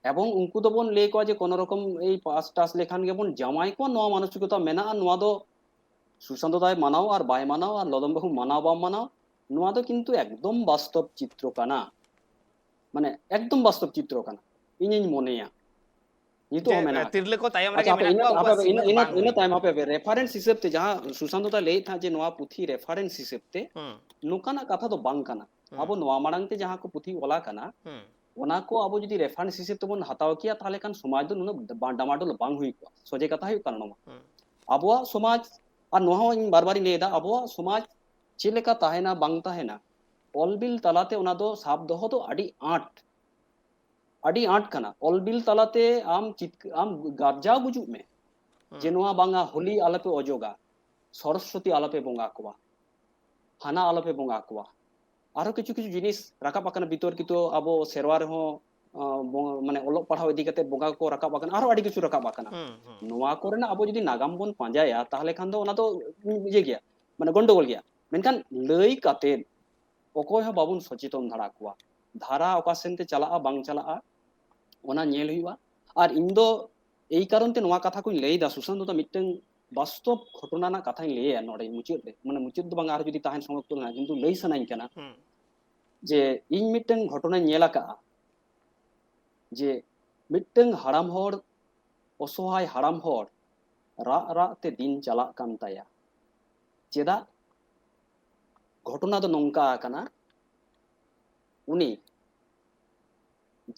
एवं उनको दो बन ले को जे कोनो रकम ए पास टास लेखान गे बन जमाई को नवा मानसिकता मेना नवा दो सुशांत दाय मानाओ और बाय मानाओ और लदम बाबू मानाओ बाम मानाओ नवा दो किंतु एकदम वास्तव चित्र काना माने एकदम वास्तव चित्र काना इनिन मोनेया नितो मेना तिरले को तायम रे मेना इन टाइम पे रेफरेंस हिसाब ते जहां सुशांत दा ले था जे नवा पुथी रेफरेंस हिसाब ते नुकाना कथा तो बांग काना अब नवा मांग ते जहां को पुथी ओला काना ओना को अब जदि रेफरेंस हिसाब ते बन हताव किया ताले कान समाज दो नुना डामाडोल बांग हुई को सोजे कथा हुई काना नमा अबवा समाज और नोहा इन बार-बार लेदा अबवा समाज चेलेका ताहेना बांग ताहेना ऑलबिल तलाते ओना दो साब दोहो तो अडी आठ कना ऑलबिल तलाते आम गार्जा गुजुग में जे नोहा बांगा होली आलपे अजोगा सरस्वती आलपे बोंगा कोवा हाना आलपे बोंगा कोवा आरो किछु किछु जिनिस राकाब आकना बितर कितो आबो सेरवा रे हो माने ओलक पढ़ाव इदी कते बोंगा को राकाब आकना आरो आडी किछु राकाब आकना नोवा कोरेना आबो जदि नागाम बोन पांजाया ताहले खान दो ओना दो इजे गया माने गंडगोल गया मेनखान लई काते अकोय हो बाबुन सचेतन धारा कोवा धारा ओका सेनते चलाआ बांग चलाआ ओना नेल हुआ और इन दो एई कारण ते नोवा कथा कोई लेदा सुशांत दो मिटन वास्तव घटना ना कथा लेया नोडे मुचित दे माने मुचित दो बांग आरो जदि ताहेन समक्त ना किंतु लई सनाइन कना जे इन मिटन घटना नेला का जे मिटन हराम होड़ असहाय हराम होड़ रा ते दिन चला कान ताया चेदा घटना दो नोंका काना उनी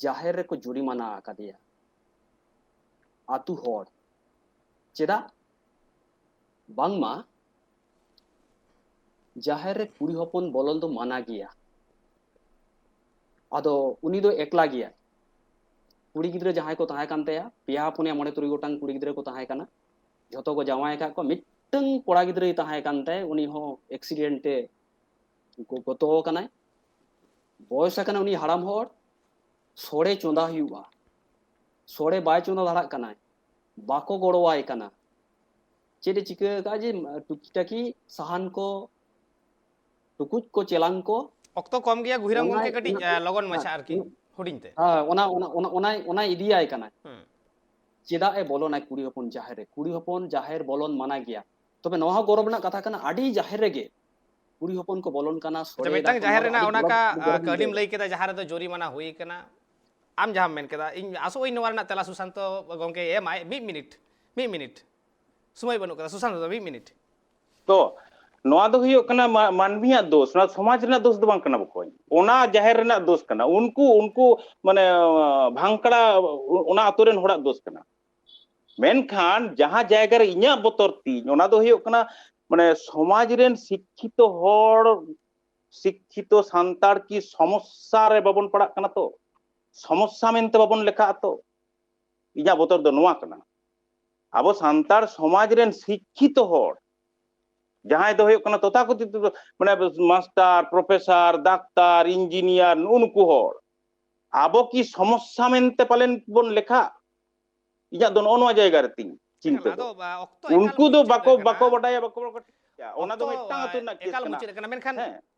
जाहेर को जुरिमाना आकादिया आतु होड़ चेदा बांगमा जाहेर कुड़ी हपन बोलन दो माना गया आदो उनी दो एकला गया कुड़ी गिद्रे जहां को ताहे कान तया पिया पुनिया मोने तुरी गोटांग कुड़ी गिद्रे को ताहे काना जतो को जावाय का को मिटंग कोड़ा गिद्रे ताहे कान तय उनी हो एक्सीडेंट को गतो काना बयस काना उनी हराम होड़ सोड़े चोंदा हुआ सोड़े बाय चोंदा दाड़ा काना बाको गड़वाय काना चेदे चिका का जे टुकीटाकी साहान को टुकुज को चेलांग को अक्तो कम गया गुहिराम गंके कटी लगन मछा आरकी हुडिंग ते हां ओना इदियाय काना चेदा ए बोलो ना कुड़ी हपन जाहेर बोलन माना गया तबे नोहा गौरवना कथा काना आडी जाहेर रेगे कुड़ी हपन को बोलन काना सोड़े मेटांग जाहेर रेना ओना का कडिम लई केदा जहार दो जोरिमाना हुई काना आम जहां मेन केदा इन आसो इन नवारना तेला सुशांत गंके एमाय 1 मिनिट समय बनु कदा सुशांत 1 मिनिट तो नोआ दो हुयो कना मानविया दोष ना समाज रेना दोष दो बांग कना बकोय ओना जाहेर रेना दोष कना उनको माने भांगकड़ा ओना आतोरेन होड़ा दोष कना मेनखान जहां जायगा रे इnya बोतर ती ओना दो हुयो कना माने समाज रेन शिक्षित सांतार की समस्या रे बाबन पड़ा कना तो समस्या मेनते बाबन लेखा तो इnya बोतर दो नोआ कना अब सांतार समाज रेन शिक्षित होड़ जहां दो हुयो कना तथाकथित माने मास्टर प्रोफेसर डाक्तार इंजीनियर उनको होड़ आबो की समस्या मेनते पालेन बन लेखा इnya दो नोआ जायगा रे तिंग चिंता उनको दो बाको बडाया बाको ओना दो मिटांग अतु ना केस एकाल मुचित कना मेनखान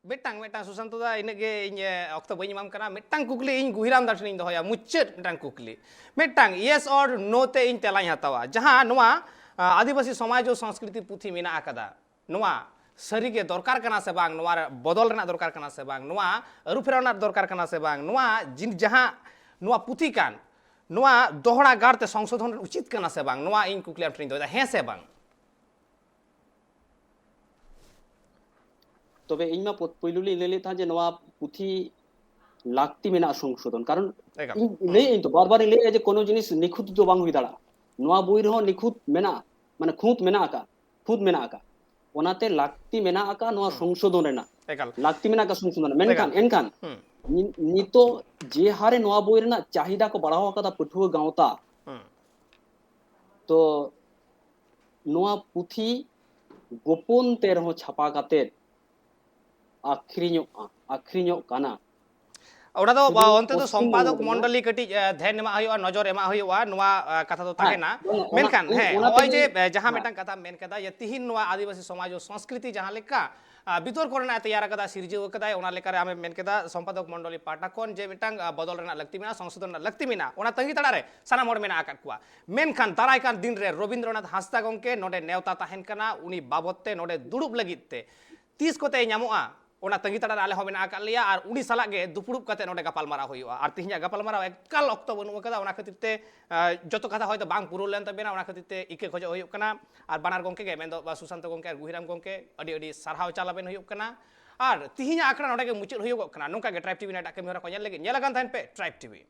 मिटांग सुशांत दा इनगे इन अक्तो बई माम कना मिटांग कुकली इन गुहिराम दा ठिन दोया मुचित मिटांग कुकली मिटांग यस और नो ते इन तेला हतावा जहां नोआ आदिवासी समाज और संस्कृति पुथी मेना आकादा नोआ सरी के दरकार कना से बांग नोआ बदल रेना दरकार कना से बांग नोआ अरु फेरावना दरकार कना से बांग नोआ जिन जहां नुआ पुथी कान नुआ दोहरा गारते संशोधन उचित कना से बांग नुआ इन कुकली ट्रेन दो हे से बांग तबे इनमा पुइलुली लेले था जे नवा पुथी लाक्ति मेना संशोधन कारण ले तो बार-बार ले जे कोनो जिनिस निखुत जो बांग हुई दाड़ा नवा बोई रहो निखुत मेना माने खूत मेना आका ओनाते लाक्ति मेना आका नवा संशोधन रेना लाक्ति मेना का संशोधन मेनखान एनखान नितो जे हारे नवा बोई रेना चाहिदा को बढ़ावा कदा पठुआ गावता तो नवा पुथी गोपन ते रहो छापा काते आखरिñो काना ओना दो ओनते तो संपादक मंडली कटी ध्यान एमा हयो नजर एमा हयो नुआ कथा तो ताहेना मेनखान हे होय जे जहां मेटन कथा मेन कदा ये तिहिन नुआ आदिवासी समाज और संस्कृति जहां लेका बितोर कोरना तैयार कदा सिरजेव कदा ओना लेकर आमे मेन कदा संपादक मंडली पाटा कोन जे मिटांग बदल रेना लगती मेना संशोधन लगती मेना ओना तंगी तड़ा रे साना मोड़ मेना आका कुआ मेनखान दाराय कान दिन रे रविंद्रनाथ हांसदा गंके नोडे नेवता ताहेन कना उनी बाबतते नोडे दुड़ुब लगितते 30 कोते ᱧᱟᱢᱚᱜᱼᱟ ओना तंगी तड़ा आले हो मेना आका लिया और उनी साला गे दुपुड़ुब कते नोडे गपालमारा होयुआ और तिहिया गपालमारा एकल अक्तो बनु कदा ओना खातिरते जतो कथा होयतो बांग पुरुल लेन तबेना ओना खातिरते इके खजो होयुक कना और बानार गंके गे मेंदो सुशांत गंके और गुहिराम गंके अडी अडी सारहाव चालाबेन होयुक कना और तिहिया आखड़ा नोडे गे मुचित होयुक कना नोंका गे ट्राइब टीवी नाटा केमेरा को नेल लगे नेला कान थाइन पे ट्राइब टीवी